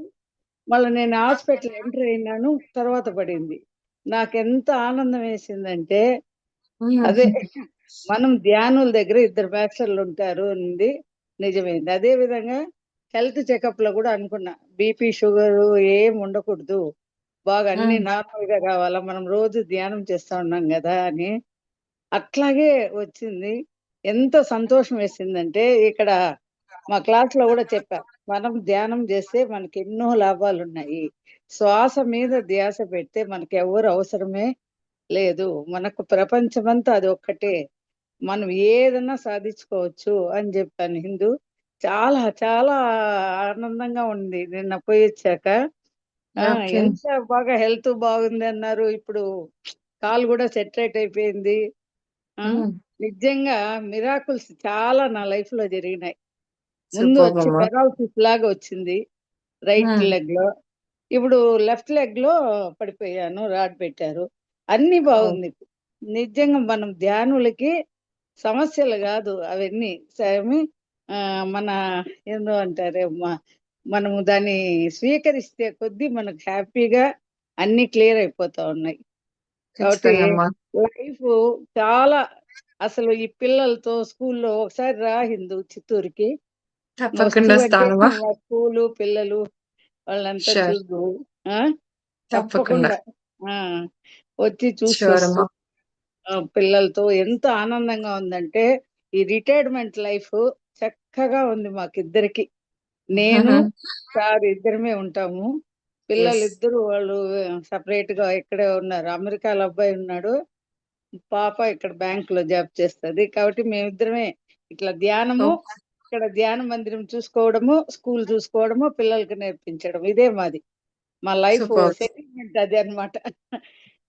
మళ్ళీ నేను హాస్పిటల్ ఎంటర్ అయినాను. తర్వాత పడింది. నాకెంత ఆనందం వేసిందంటే అదే హ్మ్. మనం ధ్యానుల దగ్గర ఇద్దరు మాస్టర్లు ఉంటారు అన్నది నిజమైంది. అదే విధంగా హెల్త్ చెకప్ లో కూడా అనుకున్నా బీపీ షుగర్ ఏం ఉండకూడదు, బాగా అన్ని హ్మ్. నార్మల్ గా కావాలా, మనం రోజు ధ్యానం చేస్తా ఉన్నాం కదా అని. అట్లాగే వచ్చింది. ఎంత సంతోషం వేసిందంటే ఇక్కడ మా క్లాస్ లో కూడా చెప్పా, మనం ధ్యానం చేస్తే మనకి ఎన్నో లాభాలు ఉన్నాయి. శ్వాస మీద ధ్యాస పెడితే మనకి ఎవరు అవసరమే లేదు, మనకు ప్రపంచమంతా అది ఒక్కటే, మనం ఏదన్నా సాధించుకోవచ్చు అని చెప్పాను. హిందూ చాలా చాలా ఆనందంగా ఉంది నిన్న పోయి వచ్చాక. ఓకే. ఎంత బాగా హెల్త్ బాగుంది అన్నారు. ఇప్పుడు కాలు కూడా సెటరేట్ అయిపోయింది. ఆ, హ్మ్. నిజంగా మిరాకుల్స్ చాలా నా లైఫ్ లో జరిగినాయి. ముందు సూపర్బ్ వచ్చి అమ్మా. పెరాలసిస్ లాగా వచ్చింది రైట్ హ్మ్. లెగ్ లో. ఇప్పుడు లెఫ్ట్ లెగ్ లో పడిపోయాను, రాడ్ పెట్టారు. అన్ని ఓహ్! బాగుంది. నిజంగా మనం ధ్యానులకి సమస్యలు కాదు అవన్నీ సమి మన ఏందో అంటారే మనము దాన్ని స్వీకరిస్తే కొద్దీ మనకు హ్యాపీగా అన్ని క్లియర్ అయిపోతా ఉన్నాయి. కాబట్టి ఖచ్చితంగా అమ్మా. లైఫ్ చాలా, అసలు ఈ పిల్లలతో స్కూల్లో ఒకసారి రా హిందూ చిత్తూరుకి, తప్పకుండా వస్తువంటే వస్తానమ్మా. మా స్కూలు పిల్లలు వాళ్ళంతా ష్యూర్. చూద్దు. ఆ, తప్పకుండా. తప్పకుండా. ఆ, వచ్చి చూసి ష్యూర్ వస్తూ అమ్మా. పిల్లలతో ఎంత ఆనందంగా ఉందంటే ఈ రిటైర్మెంట్ లైఫ్ చక్కగా ఉంది మాకిద్దరికి. నేను సార్ ఇద్దరమే ఉంటాము. పిల్లలు యెస్. ఇద్దరు వాళ్ళు సపరేట్ గా ఇక్కడే ఉన్నారు. అమెరికాలో అబ్బాయి ఉన్నాడు, పాప ఇక్కడ బ్యాంక్ లో జాబ్ చేస్తది. కాబట్టి మేమిద్దరమే ఇట్లా ధ్యానము, ఓహ్! ఇక్కడ ధ్యాన మందిరం చూసుకోవడము, స్కూల్ చూసుకోవడము, పిల్లలకి నేర్పించడం, ఇదే మాది. మా లైఫ్ సూపర్బ్. సెటిల్మెంట్ అది అన్నమాట.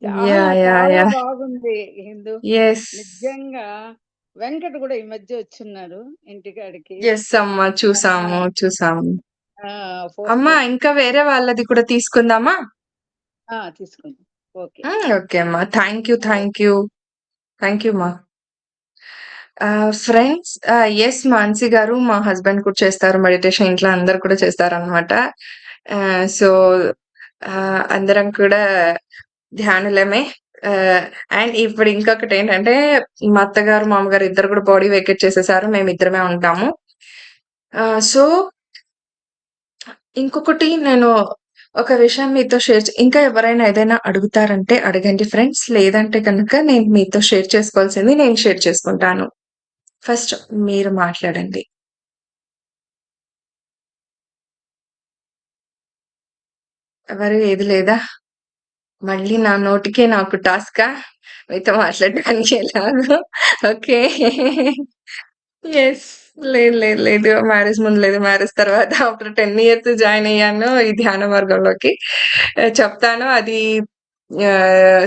చాలా చాలా యాహ్! బాగుంది హిందూ. యెస్. నిజంగా వెంకట్ కూడా ఈ మధ్య వచ్చున్నారు ఇంటికాడికి. యెస్ అమ్మా. చూసాము. అమ్మా పోస్ట్ ఇంకా వేరే వాళ్ళది కూడా తీసుకుందామా? తీసుకుందాం. ఓకే. ఓకే అమ్మా. థ్యాంక్ యూ మా. ఫ్రెండ్స్ యెస్ మానసి గారు మా హస్బెండ్ కూడా చేస్తారు మెడిటేషన్. ఇంట్లో అందరూ కూడా చేస్తారనమాట. సో, అందరం కూడా ధ్యానులమే. అండ్ ఇప్పుడు ఇంకొకటేంటంటే, మా అత్తగారు, మామగారు ఇద్దరు కూడా బాడీ వెకేట్ చేసేసారు. మేమిద్దరమే ఉంటాము. సో, ఇంకొకటి నేను ఒక విషయం మీతో ఇంకా ఎవరైనా ఏదైనా అడుగుతారంటే అడగండి ఫ్రెండ్స్. లేదంటే గనక నేను మీతో షేర్ చేసుకోవాల్సింది నేను షేర్ చేసుకుంటాను. ఫస్ట్ మీరు మాట్లాడండి. ఎవరు ఏది లేదా? మళ్ళీ నా నోటికే నాకు టాస్కా? మీతో మాట్లాడడానికి ఎలాగో. ఓకే. యెస్. లేదు, లేదు, లేదు. మ్యారేజ్ ముందు లేదు. మ్యారేజ్ తర్వాత ఆఫ్టర్ 10 ఇయర్స్ జాయిన్ అయ్యాను ఈ ధ్యాన మార్గంలోకి. చెప్తాను. అది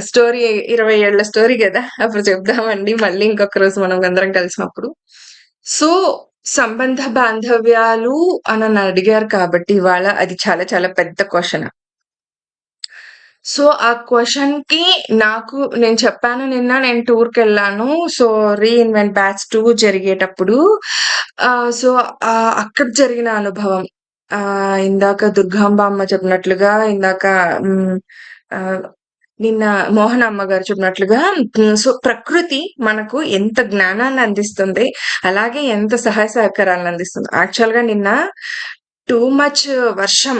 స్టోరీ 20 ఏళ్ల స్టోరీ గదా! అప్పుడు చెప్దామండి. మళ్ళీ ఇంకొక రోజు మనం అందరం కలిసినప్పుడు. సో, సంబంధ బాంధవ్యాలు అని అడిగారు కాబట్టి ఇవాళ అది చాలా చాలా పెద్ద క్వెషన్. సో, ఆ క్వెషన్‌కి నేను చెప్పాను నిన్న నేను టూర్‌కెళ్ళాను. సో, రీఇన్వెంట్ బ్యాచ్ 2 జరిగేటప్పుడు సో, అక్కడ జరిగిన అనుభవం. ఇందాక దుర్గాంబ అమ్మ చెప్పినట్లుగా ఇందాక హ్మ్. ఆహ్, నిన్న మోహనమ్మ గారు చెప్పినట్లుగా సో, ప్రకృతి మనకు ఎంత జ్ఞానాన్ని అందిస్తుంది. అలాగే ఎంత సహాయ సహకారాలను అందిస్తుంది. యాక్చువల్‌గా నిన్న టూ మచ్ వర్షం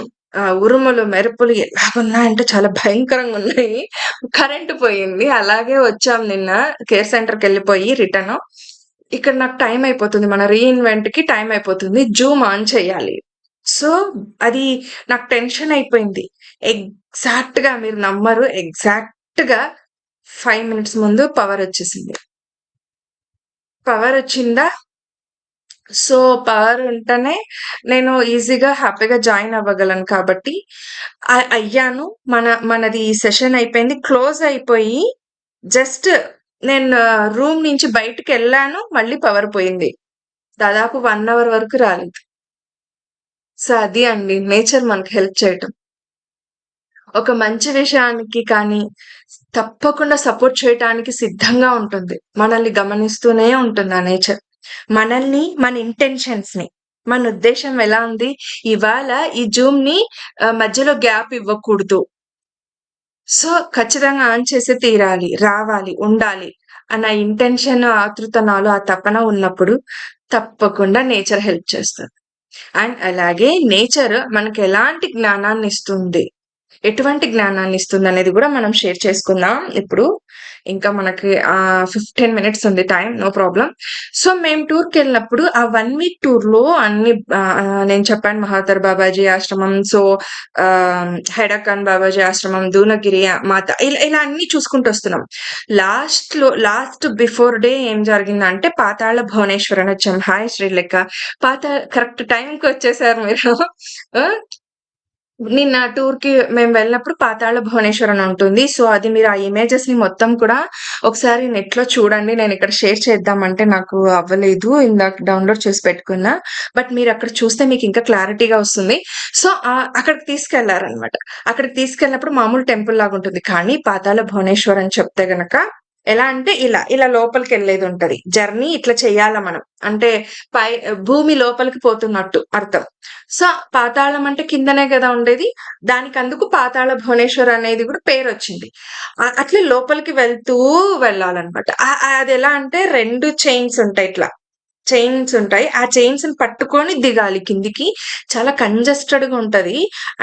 ఉరుములు, మెరుపులు ఎలాగున్నాయంటే చాలా భయంకరంగున్నాయి. కరెంట్ పోయింది. అలాగే వచ్చాం నిన్న కేర్ సెంటర్‌కెళ్ళిపోయి రిటర్న్. ఇక్కడ నాకు టైం అయిపోతుంది. మన రీఇన్వెంట్‌కి టైం అయిపోతుంది. జూమ్ ఆన్ చేయాలి. సో, అది నాకు టెన్షన్ అయిపోయింది. ఎగ్జాక్ట్‌గా మీరు నమ్మరు. ఎగ్జాక్ట్‌గా 5 మినిట్స్ ముందు పవరొచ్చేసింది. పవరొచ్చిందా? సో, పవర్ ఉంటేనే నేను ఈజీగా, హ్యాపీగా జాయిన్ అవ్వగలను కాబట్టి అయ్యాను. మనది సెషన్ అయిపోయింది. క్లోజ్ అయిపోయి జస్ట్ నేను రూమ్ నుంచి బయటికెళ్ళాను. మళ్ళీ పవర్ పోయింది. దాదాపు 1 అవర్ వరకు రాలేదు. సో, అది అండి నేచర్ మనకు హెల్ప్ చేయటం. ఒక మంచి విషయానికి కానీ తప్పకుండా సపోర్ట్ చేయటానికి సిద్ధంగా ఉంటుంది. మనల్ని గమనిస్తూనే ఉంటుంది ఆ నేచర్. మనల్ని, మన ఇంటెన్షన్స్‌ని, మన ఉద్దేశ్యం ఎలా ఉంది? ఇవాళ ఈ జూమ్‌ని మధ్యలో గ్యాప్ ఇవ్వకూడదు. సో, ఖచ్చితంగా ఆన్ చేసి తీరాలి, రావాలి, ఉండాలి అన్న ఇంటెన్షన్, ఆతృత నాలో ఆ తపన ఉన్నప్పుడు తప్పకుండా నేచర్ హెల్ప్ చేస్తది. అండ్ అలాగే నేచర్ మనకెలాంటి జ్ఞానాన్నిస్తుంది? ఎటువంటి జ్ఞానాన్నిస్తుందనేది గూడా మనం షేర్ చేసుకుందాం ఇప్పుడు. ఇంకా మనకి 15 మినిట్స్ ఉంది టైం. No problem. సో, మేము టూర్‌కెళ్ళినప్పుడు ఆ 1 వీక్ టూర్‌లో అన్ని నేను చెప్పాను మహాతర్ బాబాజీ ఆశ్రమం, సో, హైడా ఖాన్ బాబాజీ ఆశ్రమం, దూనగిరి మాత ఇలా అన్నీ చూసుకుంటూ వస్తున్నాం. లాస్ట్ బిఫోర్ డే ఏం జరిగిందంటే పాతాళ భువనేశ్వర్ అని వచ్చాం. హాయ్ శ్రీలేఖ. కరెక్ట్ టైంకి వచ్చేసారు మీరు. ఆ! నిన్న టూర్‌కి మేము వెళ్ళినప్పుడు పాతాళ భువనేశ్వర్ అని ఉంటుంది. సో, అది మీరు ఆ ఇమేజెస్‌ని మొత్తం కూడా ఒకసారి నెట్‌లో చూడండి. నేనిక్కడ షేర్ చేద్దామంటే నాకు అవ్వలేదు. ఇందాక డౌన్‌లోడ్ చేసి పెట్టుకున్నా. బట్ మీరక్కడ చూస్తే మీకింకా క్లారిటీగా వస్తుంది. సో, అక్కడికి తీసుకెళ్లారనమాట. అక్కడికి తీసుకెళ్ళినప్పుడు మామూలు టెంపుల్ లాగుంటుంది. కానీ పాతాళ భువనేశ్వర్ అని చెప్తే గనక ఎలా అంటే ఇలా లోపలికెళ్ళేదుంటది. జర్నీ ఇట్లా చెయ్యాల మనం. అంటే భూమి లోపలికి పోతున్నట్టు అర్థం. సో, పాతాళం అంటే కిందనే గదా ఉండేది. దానికందుకు పాతాళ భువనేశ్వర్ అనేది గూడా పేరొచ్చింది. అట్లా లోపలికి వెళ్ళాలనమాట. అదెలా అంటే 2 చైన్స్ ఉంటాయి ఇట్లా. చైన్స్ ఉంటాయి. ఆ చైన్స్‌ని పట్టుకొని దిగాలి కిందికి. చాలా కంజెస్టెడ్‌గా ఉంటది.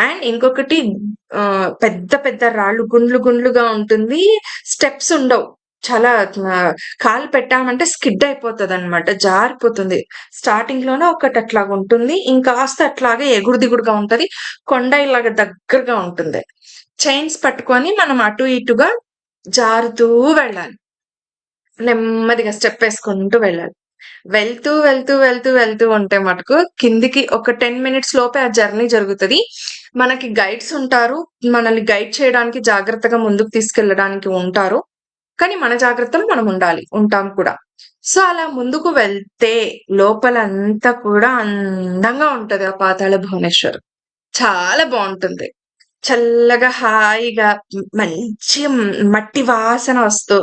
అండ్ ఇంకొకటి పెద్ద పెద్ద రాళ్ళు గుండ్లుగా ఉంటుంది. స్టెప్స్ ఉండవు. చాలా కాలు పెట్టామంటే స్కిడ్ అయిపోతదనమాట. జారిపోతుంది. స్టార్టింగ్‌లోనే ఒకటట్లాగుంటుంది. ఇంకాస్త అట్లాగే ఎగుడు దిగుడుగా ఉంటది. కొండ ఇలాగ దగ్గరగా ఉంటుంది. చైన్స్ పట్టుకొని మనం అటు ఇటుగా జారుతూ వెళ్ళాలి. నెమ్మదిగా స్టెప్పేసుకుంటూ వెళ్ళాలి. వెళ్తూ ఉంటే మటుకు కిందికి ఒక 10 మినిట్స్ లోపే ఆ జర్నీ జరుగుతది. మనకి గైడ్స్ ఉంటారు. మనల్ని గైడ్ చేయడానికి జాగ్రత్తగా ముందుకు తీసుకెళ్ళడానికి ఉంటారు. కానీ మన జాగ్రత్తలో మనం ఉండాలి. ఉంటాం కూడా. సో, అలా ముందుకు వెళ్తే లోపలంతా కూడా అందంగా ఉంటది ఆ పాతాళ భువనేశ్వర్. చాలా బావుంటుంది. చల్లగా, హాయిగా మంచి మట్టి వాసన వస్తూ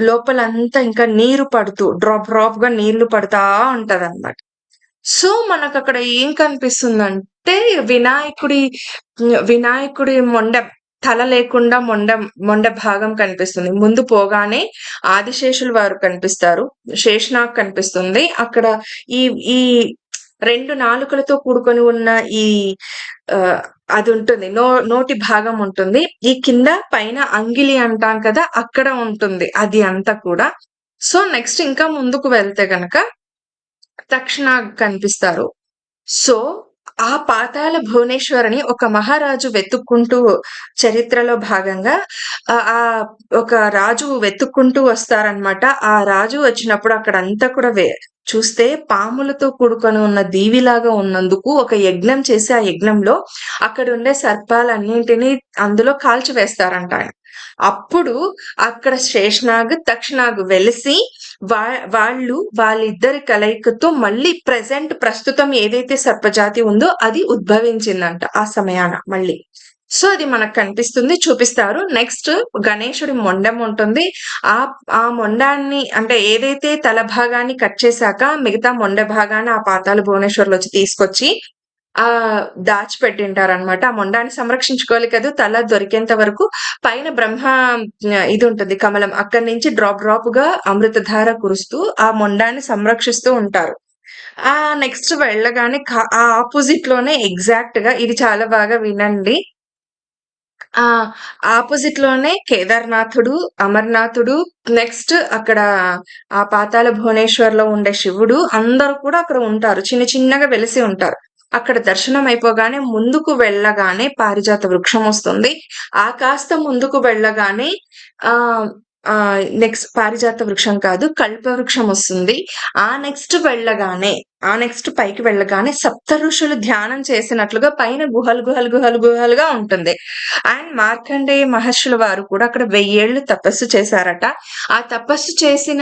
లోపలంతా ఇంకా నీరు పడుతూ డ్రాప్‌గా నీళ్లు పడతా ఉంటదనమాట. సో, మనకక్కడ ఏం కనిపిస్తుందంటే వినాయకుడి వినాయకుడి మొండెం. తల లేకుండా మొండ భాగం కనిపిస్తుంది. ముందు పోగానే ఆదిశేషులు వారు కనిపిస్తారు. శేషనాగ్ కనిపిస్తుంది. అక్కడ ఈ ఈ 2 నాలుకలతో కూడుకొని ఉన్న ఈ అది ఉంటుంది. నోటి భాగం ఉంటుంది. ఈ కింద పైన అంగిలి అంటాం కదా! అక్కడ ఉంటుంది అది అంతా కూడా. సో, నెక్స్ట్ ఇంకా ముందుకు వెళ్తే గనక తక్షనాగ్ కనిపిస్తారు. సో, ఆ పాతాళ భువనేశ్వరిని ఒక మహారాజు వెతుక్కుంటూ చరిత్రలో భాగంగా ఒక రాజు వెతుక్కుంటూ వస్తారనమాట. ఆ రాజు వచ్చినప్పుడు అక్కడంతా కూడా చూస్తే పాములతో కూడుకొని ఉన్న దీవిలాగా ఉన్నందుకు ఒక యజ్ఞం చేసి ఆ యజ్ఞంలో అక్కడుండే సర్పాలన్నింటినీ అందులో కాల్చివేస్తారంట ఆయన. అప్పుడు అక్కడ శేషనాగ్, తక్షనాగ్ వెలిసి వాళ్ళిద్దరి కలయికతో మళ్ళీ ప్రస్తుతం ఏదైతే సర్పజాతి ఉందో అది ఉద్భవించిందంట ఆ సమయాన మళ్ళీ. సో, అది మనకు కనిపిస్తుంది, చూపిస్తారు. నెక్స్ట్ గణేశుడి మొండెం ఉంటుంది. ఆ మొండాన్ని అంటే ఏదైతే తల భాగాన్ని కట్ చేశాక మిగతా మొండె భాగాన్ని ఆ పాతాళ భువనేశ్వర్లో వచ్చి తీసుకొచ్చి దాచిపెట్టింటారనమాట. ఆ మొండాన్ని సంరక్షించుకోవాలి కదా! తల దొరికేంత వరకు. పైన బ్రహ్మ ఇది ఉంటుంది కమలం. అక్కడి నుంచి డ్రాప్ గా అమృతధార కురుస్తూ ఆ మొండాన్ని సంరక్షిస్తూ ఉంటారు. నెక్స్ట్ వెళ్ళగానే ఆ ఆపోజిట్ లోనే ఎగ్జాక్ట్ గా ఇది చాలా బాగా వినండి. ఆపోజిట్ లోనే కేదార్నాథుడు, అమర్నాథుడు, నెక్స్ట్ అక్కడ ఆ పాతాళ భువనేశ్వర్లో ఉండే శివుడు అందరూ కూడా అక్కడ ఉంటారు. చిన్న చిన్నగా వెలిసి ఉంటారు. అక్కడ దర్శనం అయిపోగానే ముందుకు వెళ్ళగానే పారిజాత వృక్షం వస్తుంది. కాస్త ముందుకు వెళ్ళగానే నెక్స్ట్ పారిజాత వృక్షం కాదు, కల్ప వృక్షం వస్తుంది. నెక్స్ట్ పైకి వెళ్ళగానే సప్త ఋషులు ధ్యానం చేసినట్లుగా పైన గుహలుగా ఉంటుంది. అండ్ మార్కండేయ మహర్షుల వారు కూడా అక్కడ 1000 ఏళ్ళు తపస్సు చేశారట. ఆ తపస్సు చేసిన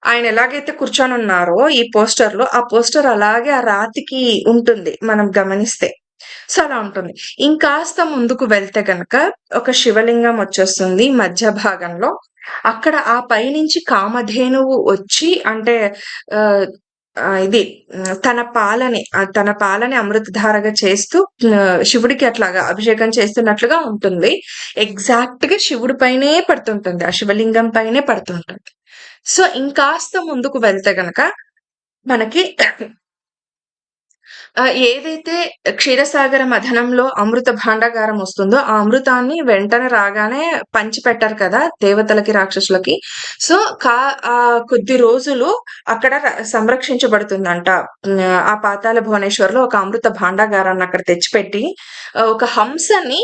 ఆయన ఎలాగైతే కూర్చొని ఉన్నారో ఈ పోస్టర్ లో, ఆ పోస్టర్ అలాగే ఆ రాతికి ఉంటుంది మనం గమనిస్తే. సో, అలా ఉంటుంది. ఇంకాస్త ముందుకు వెళ్తే గనక ఒక శివలింగం వచ్చేస్తుంది మధ్య భాగంలో. అక్కడ ఆ పైనుంచి కామధేనువు వచ్చి అంటే ఇది తన పాలని అమృతధారగా చేస్తూ శివుడికి అట్లాగా అభిషేకం చేస్తున్నట్లుగా ఉంటుంది. ఎగ్జాక్ట్ గా శివుడి పైనే పడుతుంటుంది, ఆ శివలింగం పైనే పడుతుంటుంది. సో, ఇంకాస్త ముందుకు వెళ్తే గనక మనకి ఏదైతే క్షీరసాగర మథనంలో అమృత భాండాగారం వస్తుందో ఆ అమృతాన్ని వెంటనే రాగానే పంచిపెట్టారు కదా దేవతలకి, రాక్షసులకి. సో, కొద్ది రోజులు అక్కడ సంరక్షించబడుతుందంట. ఆ పాతాళ భువనేశ్వర్లో ఒక అమృత భాండాగారాన్ని అక్కడ తెచ్చిపెట్టి ఒక హంసని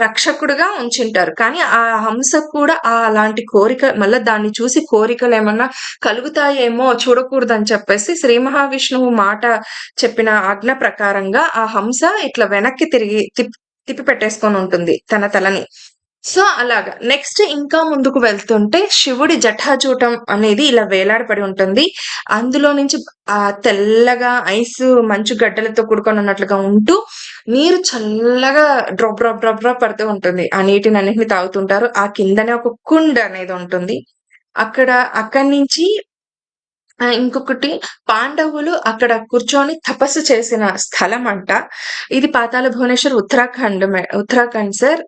రక్షకుడుగా ఉంచింటారు. కానీ ఆ హంస కూడా అలాంటి కోరిక, మళ్ళీ దాన్ని చూసి కోరికలు ఏమన్నా కలుగుతాయేమో చూడకూడదని చెప్పేసి శ్రీ మహావిష్ణువు మాట చెప్పిన ఆజ్ఞ ప్రకారంగా ఆ హంస ఇట్లా వెనక్కి తిప్పి పెట్టేసుకొని ఉంటుంది తన తలని. సో, అలాగా నెక్స్ట్ ఇంకా ముందుకు వెళ్తుంటే శివుడి జటాజూటం అనేది ఇలా వేలాడపడి ఉంటుంది. అందులో నుంచి తెల్లగా ఐస్ మంచు గడ్డలతో కూడుకొని ఉన్నట్లుగా ఉంటూ నీరు చల్లగా డ్రాప్ పడుతూ ఉంటుంది. ఆ నీటిని అన్నిటిని తాగుతుంటారు. ఆ కిందనే ఒక కుండ అనేది ఉంటుంది. అక్కడి నుంచి ఇంకొకటి పాండవులు అక్కడ కూర్చొని తపస్సు చేసిన స్థలం అంట. ఇది పాతాళ భువనేశ్వర్ ఉత్తరాఖండ్ సార్.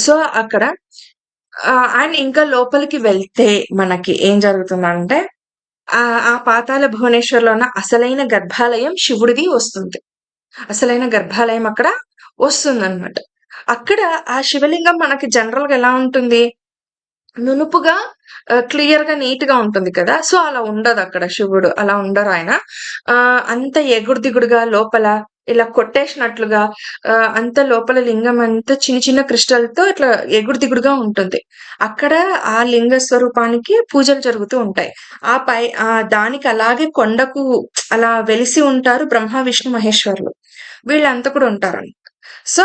సో, అక్కడ అండ్ ఇంకా లోపలికి వెళ్తే మనకి ఏం జరుగుతుందంటే ఆ పాతాళ భువనేశ్వర్లో ఉన్న అసలైన గర్భాలయం శివుడిది వస్తుంది. అసలైన గర్భాలయం అక్కడ వస్తుందన్నమాట. అక్కడ ఆ శివలింగం మనకి జనరల్ గా ఎలా ఉంటుంది, నునుపుగా క్లియర్ గా నీట్ గా ఉంటుంది కదా. సో, అలా ఉండదు అక్కడ శివుడు, అలా ఉండరు ఆయన. అంత ఎగుడు దిగుడుగా లోపల ఇలా కొట్టేసినట్లుగా అంత లోపల లింగం అంతా చిన్న చిన్న క్రిస్టల్తో ఇట్లా ఎగుడు దిగుడుగా ఉంటుంది. అక్కడ ఆ లింగ స్వరూపానికి పూజలు జరుగుతూ ఉంటాయి. దానికి అలాగే కొండకు అలా వెలిసి ఉంటారు బ్రహ్మ విష్ణు మహేశ్వరులు, వీళ్ళంతా కూడా ఉంటారు. సో,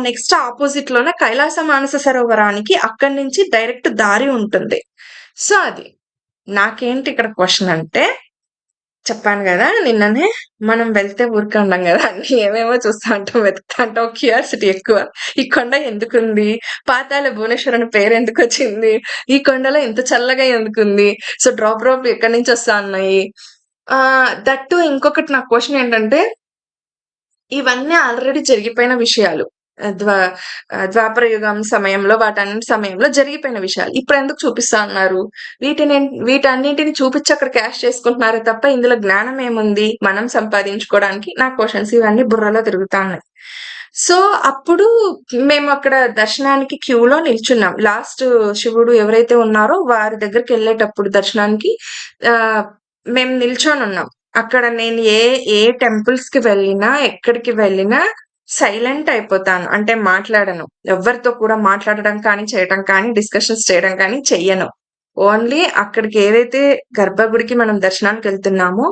నెక్స్ట్ ఆపోజిట్ లోనే కైలాస మానస సరోవరానికి అక్కడి నుంచి డైరెక్ట్ దారి ఉంటుంది. సో, అది నాకేంటి ఇక్కడ క్వశ్చన్ అంటే, చెప్పాను కదా నిన్ననే, మనం వెళ్తే ఊరికే ఉండం కదా, అన్ని ఏమేమో చూస్తా ఉంటాం, వెతుకుతా ఉంటాం, క్యూరియాసిటీ ఎక్కువ. ఈ కొండ ఎందుకుంది, పాతాళ భువనేశ్వర్ అని పేరు ఎందుకు వచ్చింది, ఈ కొండలో ఇంత చల్లగా ఎందుకుంది, సో డ్రాప్ ఎక్కడి నుంచి వస్తా ఉన్నాయి. దట్టు ఇంకొకటి నా క్వశ్చన్ ఏంటంటే, ఇవన్నీ ఆల్రెడీ జరిగిపోయిన విషయాలు. ద్వాపర యుగం సమయంలో వాటన్నిటి సమయంలో జరిగిపోయిన విషయాలు ఇప్పుడు ఎందుకు చూపిస్తా ఉన్నారు? వీటన్నింటిని చూపించి అక్కడ క్యాష్ చేసుకుంటున్నారే తప్ప ఇందులో జ్ఞానం ఏముంది మనం సంపాదించుకోవడానికి? నా క్వశ్చన్స్ ఇవన్నీ బుర్రలో తిరుగుతా ఉన్నాయి. సో అప్పుడు మేము అక్కడ దర్శనానికి క్యూలో నిల్చున్నాం. లాస్ట్ శివుడు ఎవరైతే ఉన్నారో వారి దగ్గరికి వెళ్ళేటప్పుడు దర్శనానికి మేము నిల్చొని ఉన్నాం. అక్కడ నేను ఏ టెంపుల్స్ కి వెళ్ళినా ఎక్కడికి వెళ్ళినా సైలెంట్ అయిపోతాను. అంటే మాట్లాడను. ఎవరితో కూడా మాట్లాడడం కానీ చేయడం కానీ డిస్కషన్స్ చేయడం కానీ చెయ్యను. ఓన్లీ అక్కడికి ఏదైతే గర్భగుడికి మనం దర్శనానికి వెళ్తున్నామో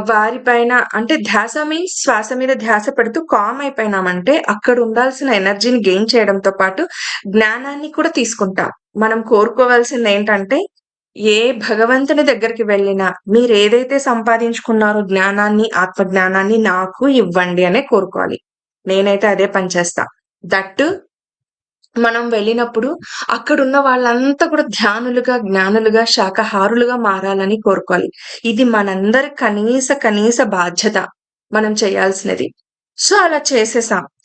వారిపైన అంటే ధ్యాస మీన్స్ శ్వాస మీద ధ్యాస పెడుతూ కామ్ అయిపోయినామంటే అక్కడ ఉండాల్సిన ఎనర్జీని గెయిన్ చేయడంతో పాటు జ్ఞానాన్ని కూడా తీసుకుంటాం. మనం కోరుకోవాల్సింది ఏంటంటే ఏ భగవంతుని దగ్గరికి వెళ్ళినా మీరు ఏదైతే సంపాదించుకున్నారో జ్ఞానాన్ని, ఆత్మ జ్ఞానాన్ని నాకు ఇవ్వండి అనే కోరుకోవాలి. నేనైతే అదే పని చేస్తా. దట్ మనం వెళ్ళినప్పుడు అక్కడున్న వాళ్ళంతా కూడా ధ్యానులుగా, జ్ఞానులుగా, శాకాహారులుగా మారాలని కోరుకోవాలి. ఇది మనందరి కనీస బాధ్యత మనం చేయాల్సినది. సో అలా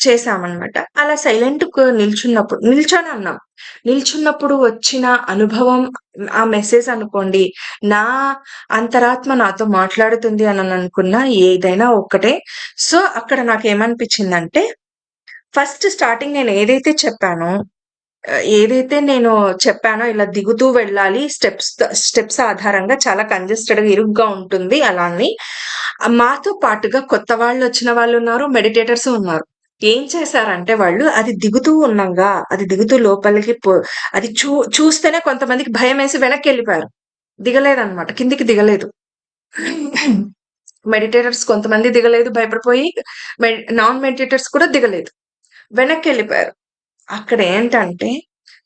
చేసామన్నమాట. అలా సైలెంట్‌గా నిల్చొని ఉన్నాం. నిల్చున్నప్పుడు వచ్చిన అనుభవం ఆ మెసేజ్ అనుకోండి. నా అంతరాత్మ నాతో మాట్లాడుతుంది అని అనుకున్నా ఏదైనా ఒక్కటే. సో అక్కడ నాకేమనిపించిందంటే ఫస్ట్ స్టార్టింగ్ నేను ఏదైతే నేను చెప్పానో ఇలా దిగుతూ వెళ్ళాలి స్టెప్స్ ఆధారంగా చాలా కంజెస్టెడ్‌గా ఇరుగ్గా ఉంటుంది అలా అని. మాతో పాటుగా కొత్త వచ్చిన వాళ్ళు ఉన్నారు. మెడిటేటర్స్ ఉన్నారు. ఏం చేశారంటే వాళ్ళు అది దిగుతూ లోపలికి అది చూస్తేనే కొంతమందికి భయమేసి వెనక్కెళ్ళిపోయారు. దిగలేదన్నమాట. కిందికి దిగలేదు. మెడిటేటర్స్ కొంతమంది దిగలేదు భయపడిపోయి. నాన్ మెడిటేటర్స్ కూడా దిగలేదు. వెనక్కెళ్ళిపోయారు. అక్కడ ఏంటంటే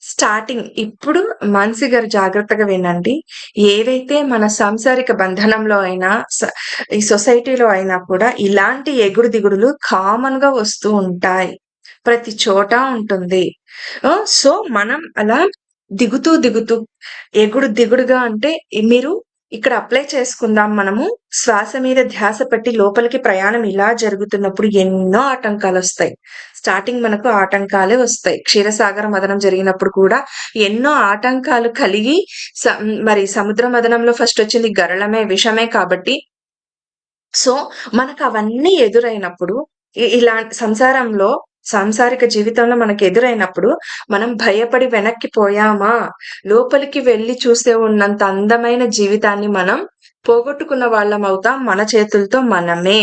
స్టార్టింగ్ ఇప్పుడు మానసి గారు జాగ్రత్తగా వినండి. ఏదైతే మన సాంసారిక బంధనంలో అయినా ఈ సొసైటీలో అయినా కూడా ఇలాంటి ఎగుడు దిగుడులు కామన్ గా వస్తూ ఉంటాయి. ప్రతి చోట ఉంటుంది. సో మనం అలా దిగుతూ ఎగుడు దిగుడుగా అంటే మీరు ఇక్కడ అప్లై చేసుకుందాం. మనము శ్వాస మీద ధ్యాస పెట్టి లోపలికి ప్రయాణం ఇలా జరుగుతున్నప్పుడు ఎన్నో ఆటంకాలు వస్తాయి. స్టార్టింగ్ మనకు ఆటంకాలే వస్తాయి. క్షీరసాగర మదనం జరిగినప్పుడు కూడా ఎన్నో ఆటంకాలు కలిగి మరి సముద్ర మదనంలో ఫస్ట్ వచ్చింది గరళమే, విషమే కాబట్టి సో మనకు అవన్నీ ఎదురైనప్పుడు ఇలా సాంసారిక జీవితంలో మనకు ఎదురైనప్పుడు మనం భయపడి వెనక్కి పోయామా, లోపలికి వెళ్ళి చూస్తే ఉన్నంత అందమైన జీవితాన్ని మనం పోగొట్టుకున్న వాళ్ళం అవుతాం మన చేతులతో మనమే.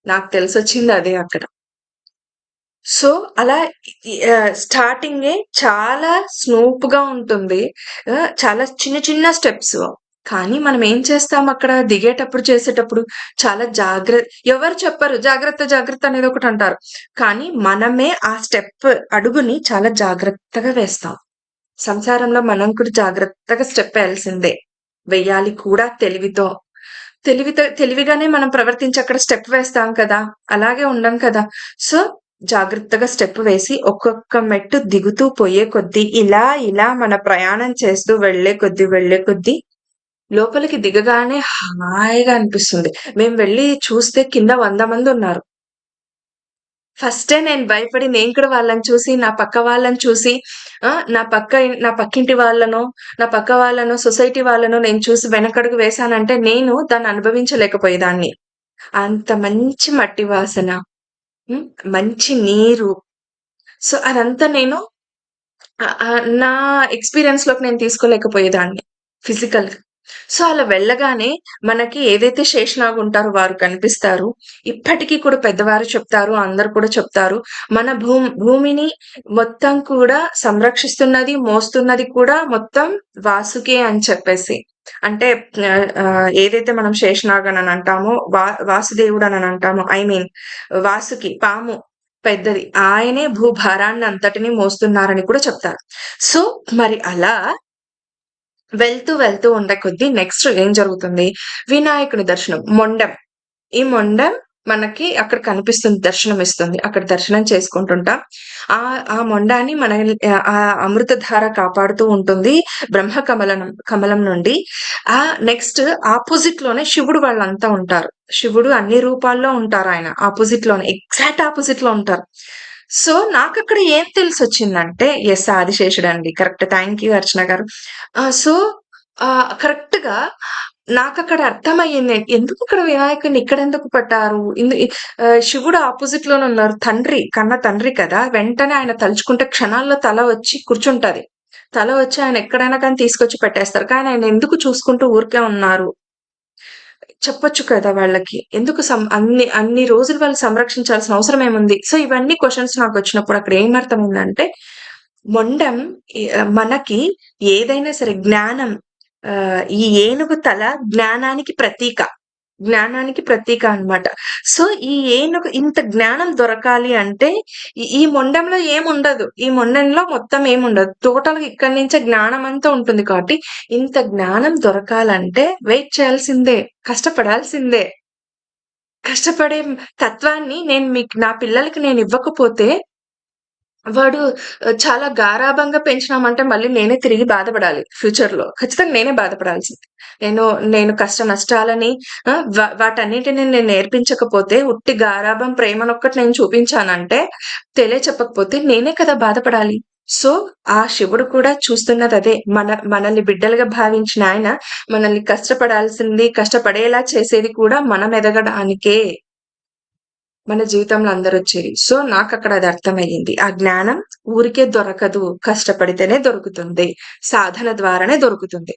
నాకు తెలిసొచ్చింది అదే అక్కడ. సో అలా స్టార్టింగే చాలా స్మూత్‌గా ఉంటుంది. చాలా చిన్న స్టెప్స్. కానీ మనం ఏం చేస్తాం అక్కడ దిగేటప్పుడు, చేసేటప్పుడు చాలా ఎవరు చెప్పరు జాగ్రత్త అనేది ఒకటి అంటారు. కానీ మనమే ఆ అడుగుని చాలా జాగ్రత్తగా వేస్తాం. సంసారంలో మనం కూడా జాగ్రత్తగా స్టెప్ వేయాల్సిందే. వెయ్యాలి కూడా తెలివిగానే మనం ప్రవర్తించి అక్కడ స్టెప్ వేస్తాం కదా! అలాగే ఉండం కదా! సో జాగ్రత్తగా స్టెప్ వేసి ఒక్కొక్క మెట్టు దిగుతూ పోయే కొద్దీ ఇలా మన ప్రయాణం చేస్తూ వెళ్ళే కొద్దీ లోపలికి దిగగానే హాయిగా అనిపిస్తుంది. మేము వెళ్ళి చూస్తే కింద 100 మంది ఉన్నారు. ఫస్టే నేను భయపడి నేను కూడా వాళ్ళని చూసి, నా పక్క వాళ్ళని చూసి నా పక్కింటి వాళ్ళనో, నా పక్క వాళ్ళనో, సొసైటీ వాళ్ళనో నేను చూసి వెనకడుగు వేశానంటే నేను దాన్ని అనుభవించలేకపోయేదాన్ని. అంత మంచి మట్టి వాసన, మంచి నీరు. సో అదంతా నేను నా ఎక్స్‌పీరియన్స్ లోకి నేను తీసుకోలేకపోయేదాన్ని ఫిజికల్‌గా. సో అలా వెళ్ళగానే మనకి ఏదైతే శేషనాగ్ ఉంటారో వారు కనిపిస్తారు. ఇప్పటికీ కూడా పెద్దవారు చెప్తారు, అందరూ కూడా చెప్తారు. మన భూమిని మొత్తం కూడా సంరక్షిస్తున్నది, మోస్తున్నది కూడా మొత్తం వాసుకే అని చెప్పేసి. అంటే ఏదైతే మనం శేషనాగ్ అని అంటామో, వాసుదేవుడు అని అంటామో, ఐ మీన్ వాసుకి పాము పెద్దది. ఆయనే భూభారాన్ని అంతటిని మోస్తున్నారని కూడా చెప్తారు. సో మరి అలా వెళ్తూ ఉండే కొద్దీ నెక్స్ట్ ఏం జరుగుతుంది? వినాయకుని దర్శనం. ఈ మొండెం మనకి అక్కడ కనిపిస్తుంది, దర్శనం ఇస్తుంది. అక్కడ దర్శనం చేసుకుంటుంటాం. ఆ మొండాన్ని మన ఆ అమృతధార కాపాడుతూ ఉంటుంది బ్రహ్మ కమలం నుండి. నెక్స్ట్ ఆపోజిట్ లోనే శివుడు వాళ్ళంతా ఉంటారు. శివుడు అన్ని రూపాల్లో ఉంటారు. ఆయన ఆపోజిట్ లోనే, ఎగ్జాక్ట్ ఆపోజిట్ లో ఉంటారు. సో నాకక్కడ ఏం తెలిసొచ్చిందంటే యెస్. ఆదిశేషుడండి. కరెక్ట్. థాంక్ యూ అర్చన గారు. సో కరెక్ట్‌గా నాకక్కడ అర్థమయ్యింది. ఎందుకిక్కడ వినాయకుడిని ఇక్కడెందుకు పెట్టారు? శివుడు అపోజిట్ లోనే ఉన్నారు. కన్న తండ్రి కదా! వెంటనే ఆయన తలుచుకుంటే క్షణాల్లో తల వచ్చి కూర్చుంటది. తల వచ్చి ఆయన ఎక్కడైనా కానీ తీసుకొచ్చి పెట్టేస్తారు. కానీ ఆయన ఎందుకు చూసుకుంటూ ఊరికే ఉన్నారు? చెప్పొచ్చు కదా వాళ్ళకి. ఎందుకు అన్ని రోజులు వాళ్ళు సంరక్షించాల్సిన అవసరం ఏముంది? సో ఇవన్నీ క్వెషన్స్ నాకొచ్చినప్పుడు అక్కడ ఏమర్థమైందంటే, మొండెం మనకి ఏదైనా సరే జ్ఞానం ఈ ఏనుగు తల జ్ఞానానికి ప్రతీక అన్నమాట. సో ఈ ఏనుగు ఇంత జ్ఞానం దొరకాలి అంటే ఈ మొండెంలో ఏముండదు. ఈ మొండెంలో మొత్తం ఏముండదు. టోటల్‌గా ఇక్కడి నుంచే జ్ఞానం అంతా ఉంటుంది కాబట్టి, ఇంత జ్ఞానం దొరకాలంటే వెయిట్ చేయాల్సిందే. కష్టపడాల్సిందే. కష్టపడే తత్వాన్ని నా పిల్లలకి నేనివ్వకపోతే వాడు చాలా గారాబంగా పెంచినామంటే మళ్ళీ నేనే తిరిగి బాధపడాలి ఫ్యూచర్‌లో. ఖచ్చితంగా నేనే బాధపడాల్సిందే. నేను కష్ట నష్టాలని వాటన్నిటిని నేను నేర్పించకపోతే, ఉట్టి గారాబం, ప్రేమనొక్కటి నేను చూపించానంటే, తెలియచెప్పకపోతే నేనే కదా బాధపడాలి. సో, ఆ శివుడు కూడా చూస్తున్నదదే. మనల్ని బిడ్డలుగా భావించిన ఆయన, మనల్ని కష్టపడేలా చేసేది కూడా మనం ఎదగడానికే. మన జీవితంలో అందరొచ్చేది. సో, నాకక్కడ అది అర్థమయ్యింది. ఆ జ్ఞానం ఊరికే దొరకదు. కష్టపడితేనే దొరుకుతుంది. సాధన ద్వారానే దొరుకుతుంది.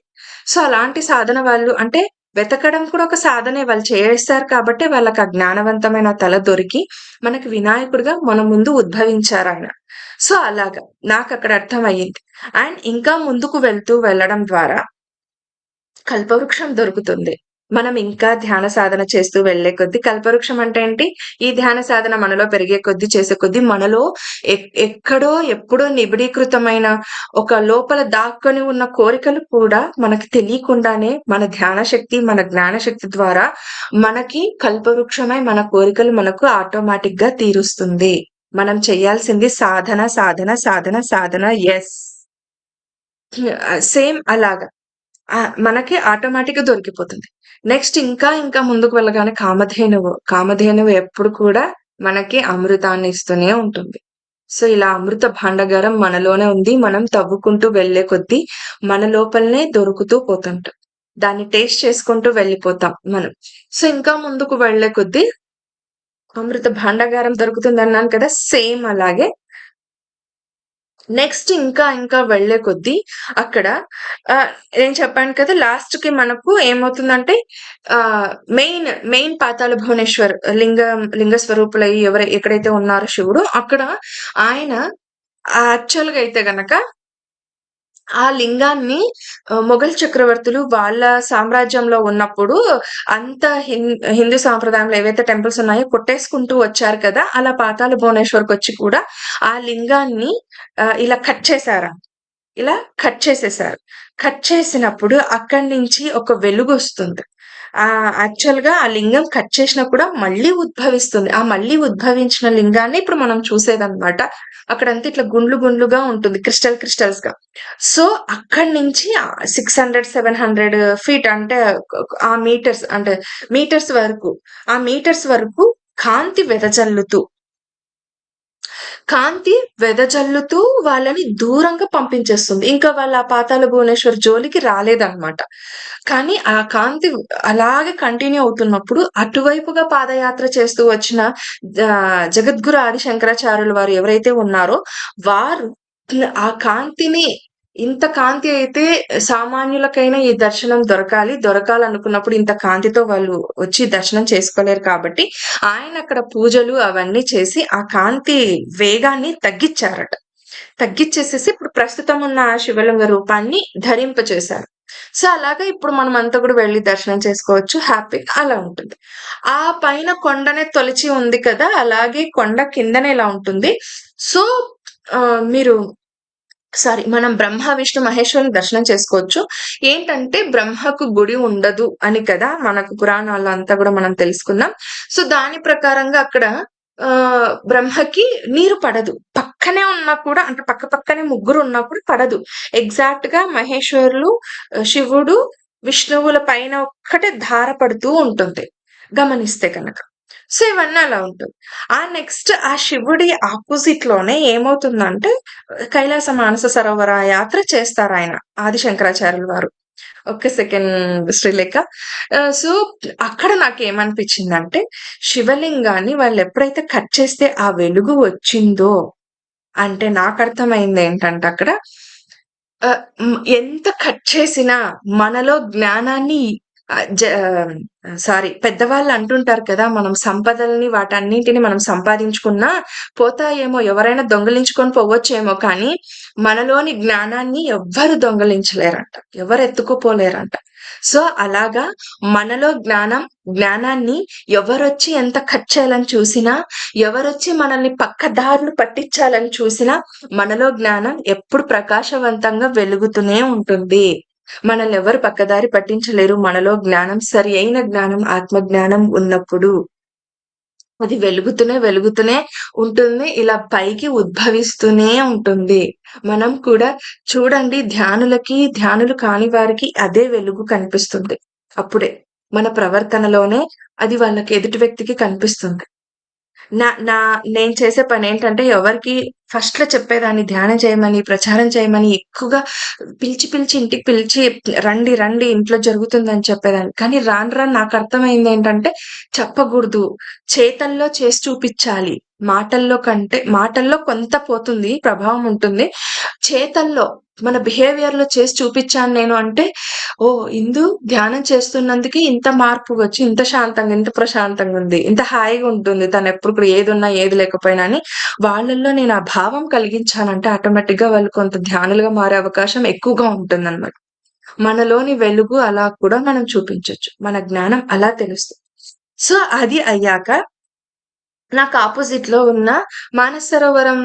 సో, అలాంటి సాధన వాళ్ళు అంటే వెతకడం కూడా ఒక సాధనే. వాళ్ళు చేస్తారు కాబట్టే వాళ్ళకి ఆ జ్ఞానవంతమైన తల దొరికి, మనకి వినాయకుడిగా మన ముందు ఉద్భవించారాయన. సో, అలాగా నాకక్కడ అర్థమయ్యింది. అండ్ ఇంకా ముందుకు వెళ్ళడం ద్వారా కల్పవృక్షం దొరుకుతుంది. మనం ఇంకా ధ్యాన సాధన చేస్తూ వెళ్ళే కొద్దీ కల్పవృక్షం అంటే ఏంటి? ఈ ధ్యాన సాధన మనలో పెరిగే కొద్దీ, చేసే కొద్దీ మనలో ఎక్కడో ఎప్పుడో నిబిడీకృతమైన ఒక లోపల దాక్కొని ఉన్న కోరికలు కూడా మనకు తెలియకుండానే మన ధ్యాన శక్తి, మన జ్ఞాన శక్తి ద్వారా మనకి కల్పవృక్షమై మన కోరికలు మనకు ఆటోమేటిక్‌గా తీరుస్తుంది. మనం చేయాల్సింది సాధన, సాధన, సాధన, సాధన. యెస్. సేమ్ అలాగా. మనకి ఆటోమేటిక్‌గా దొరికిపోతుంది. నెక్స్ట్ ఇంకా ముందుకు వెళ్ళగానే కామధేనువు ఎప్పుడు కూడా మనకి అమృతాన్ని ఇస్తూనే ఉంటుంది. సో, ఇలా అమృత భాండాగారం మనలోనే ఉంది. మనం తవ్వుకుంటూ వెళ్ళే కొద్దీ మన లోపలనే దొరుకుతూ పోతుంటాం. దాన్ని టేస్ట్ చేసుకుంటూ వెళ్ళిపోతాం మనం. సో, ఇంకా ముందుకు వెళ్ళే కొద్దీ అమృత భాండాగారం దొరుకుతుందన్నాను కదా! సేమ్ అలాగే నెక్స్ట్ ఇంకా వెళ్ళే కొద్దీ అక్కడ నేను చెప్పాను కదా! లాస్ట్‌కి మనకు ఏమవుతుందంటే మెయిన్ పాతాళ భువనేశ్వర్ లింగ స్వరూపులై ఎక్కడైతే ఉన్నారో శివుడు అక్కడ ఆయన యాక్చువల్‌గా అయితే గనక ఆ లింగాన్ని మొఘల్ చక్రవర్తులు వాళ్ళ సామ్రాజ్యంలో ఉన్నప్పుడు అంత హిందూ సాంప్రదాయంలో ఏవైతే టెంపుల్స్ ఉన్నాయో కొట్టేసుకుంటూ వచ్చారు కదా! అలా పాతాళ భువనేశ్వర్‌కొచ్చి కూడా ఆ లింగాన్ని ఇలా కట్ చేసేసారు. కట్ చేసినప్పుడు అక్కడి నుంచి ఒక వెలుగొస్తుంది. యాక్చువల్‌గా ఆ లింగం కట్ చేసినా కూడా మళ్ళీ ఉద్భవిస్తుంది. ఆ మళ్ళీ ఉద్భవించిన లింగాన్ని ఇప్పుడు మనం చూసేదన్నమాట. అక్కడంతా ఇట్లా గుండ్లుగా ఉంటుంది. క్రిస్టల్స్‌గా. సో, అక్కడి నుంచి 600, 700 ఫీట్ అంటే ఆ మీటర్స్ అంటే మీటర్స్ వరకు కాంతి వెదజల్లుతూ వాళ్ళని దూరంగా పంపించేస్తుంది. ఇంకా వాళ్ళ ఆ పాతాళ భువనేశ్వర్ జోలికి రాలేదన్నమాట. కానీ ఆ కాంతి అలాగే కంటిన్యూ అవుతున్నప్పుడు అటువైపుగా పాదయాత్ర చేస్తూ వచ్చిన జగద్గురు ఆది శంకరాచార్యులు వారు ఎవరైతే ఉన్నారో వారు ఆ కాంతిని ఇంత కాంతి అయితే సామాన్యులకైనా ఈ దర్శనం దొరకాలనుకున్నప్పుడు ఇంత కాంతితో వాళ్ళు వచ్చి దర్శనం చేసుకోలేరు కాబట్టి ఆయన అక్కడ పూజలు అవన్నీ చేసి ఆ కాంతి వేగాన్ని తగ్గిచ్చారట. తగ్గిచ్చేసేసి ఇప్పుడు ప్రస్తుతం ఉన్న ఆ శివలింగ రూపాన్ని ధరింపచేశారు. సో, అలాగా ఇప్పుడు మనమంతా కూడా వెళ్లి దర్శనం చేసుకోవచ్చు. హ్యాపీగా అలా ఉంటుంది. ఆ పైన కొండనే తొలిచి ఉంది కదా! అలాగే కొండ కిందనే ఇలా ఉంటుంది. సో, మీరు మనం బ్రహ్మ, విష్ణు, మహేశ్వరుని దర్శనం చేసుకోవచ్చు. ఏంటంటే బ్రహ్మకు గుడి ఉండదు అని కదా! మనకు పురాణాల్లో అంతా కూడా మనం తెలుసుకున్నాం. సో, దాని ప్రకారంగా అక్కడ బ్రహ్మకి నీరు పడదు. పక్కనే ఉన్నా కూడా అంటే పక్కనే ముగ్గురు ఉన్నా కూడా పడదు. ఎగ్జాక్ట్‌గా మహేశ్వరులు, శివుడు, విష్ణువుల పైన ఒక్కటే ధార పడుతూ ఉంటుంది. గమనిస్తే కనుక. సో ఇవన్నీ అలా ఉంటుంది. నెక్స్ట్ ఆ శివుడి ఆపోజిట్ లోనే ఏమవుతుందంటే కైలాస మానస సరోవర యాత్ర చేస్తారాయన ఆది శంకరాచార్యుల వారు. ఒక్క సెకండ్ శ్రీలేఖ. సో అక్కడ నాకేమనిపించిందంటే శివలింగాన్ని వాళ్ళు ఎప్పుడైతే కట్ చేస్తే ఆ వెలుగు వచ్చిందో అంటే నాకర్థమైంది ఏంటంటే అక్కడ ఎంత కట్ చేసినా మనలో జ్ఞానాన్ని సారీ పెద్దవాళ్ళు అంటుంటారు కదా, మనం సంపదల్ని వాటన్నింటిని మనం సంపాదించుకున్నా పోతాయేమో, ఎవరైనా దొంగిలించుకొని పోవచ్చేమో, కానీ మనలోని జ్ఞానాన్ని ఎవ్వరు దొంగిలించలేరంట, ఎవరు ఎత్తుకుపోలేరంట. సో అలాగా మనలో జ్ఞానాన్ని ఎవరొచ్చి ఎంత కట్ చేయాలని చూసినా, ఎవరొచ్చి మనల్ని పక్కదారులు పట్టించాలని చూసినా మనలో జ్ఞానం ఎప్పుడు ప్రకాశవంతంగా వెలుగుతూనే ఉంటుంది. మనల్ని ఎవరు పక్కదారి పట్టించలేరు. మనలో జ్ఞానం, సరి అయిన జ్ఞానం, ఆత్మ జ్ఞానం ఉన్నప్పుడు అది వెలుగుతూనే ఉంటుంది. ఇలా పైకి ఉద్భవిస్తూనే ఉంటుంది. మనం కూడా చూడండి, ధ్యానులు కాని వారికి అదే వెలుగు కనిపిస్తుంది. అప్పుడే మన ప్రవర్తనలోనే అది వాళ్ళకి ఎదుటి వ్యక్తికి కనిపిస్తుంది. నా నా నేను చేసే పనేంటంటే ఎవరికి ఫస్ట్‌లో చెప్పేదాన్ని ధ్యానం చేయమని, ప్రచారం చేయమని ఎక్కువగా పిలిచి ఇంటికి పిలిచి రండి ఇంట్లో జరుగుతుందని చెప్పేదాన్ని. కానీ రాను నాకర్థమైందేంటంటే చెప్పగూడదు. చేతల్లో చేసి చూపిచ్చాలి. మాటల్లో కొంత పోతుంది, ప్రభావం ఉంటుంది. చేతల్లో మన బిహేవియర్‌లో చేసి చూపిచ్చాను నేను అంటే, ఓహ్! ఇందు ధ్యానం చేస్తున్నందుకే ఇంత మార్పు వచ్చి, ఇంత శాంతంగా, ఇంత ప్రశాంతంగుంది, ఇంత హాయిగా ఉంటుంది. తనెప్పుడు కూడా ఏదున్నా, ఏది లేకపోయినా అని వాళ్ళల్లో నేను ఆ భావం కలిగించానంటే ఆటోమేటిక్‌గా వాళ్ళు కొంత ధ్యానులుగా మారే అవకాశం ఎక్కువగా ఉంటుందన్నమాట. మనలోని వెలుగు అలా కూడా మనం చూపించొచ్చు. మన జ్ఞానం అలా తెలుస్తుంది. సో అది అయ్యాక నాకు ఆపోజిట్‌లో ఉన్న మానస సరోవరం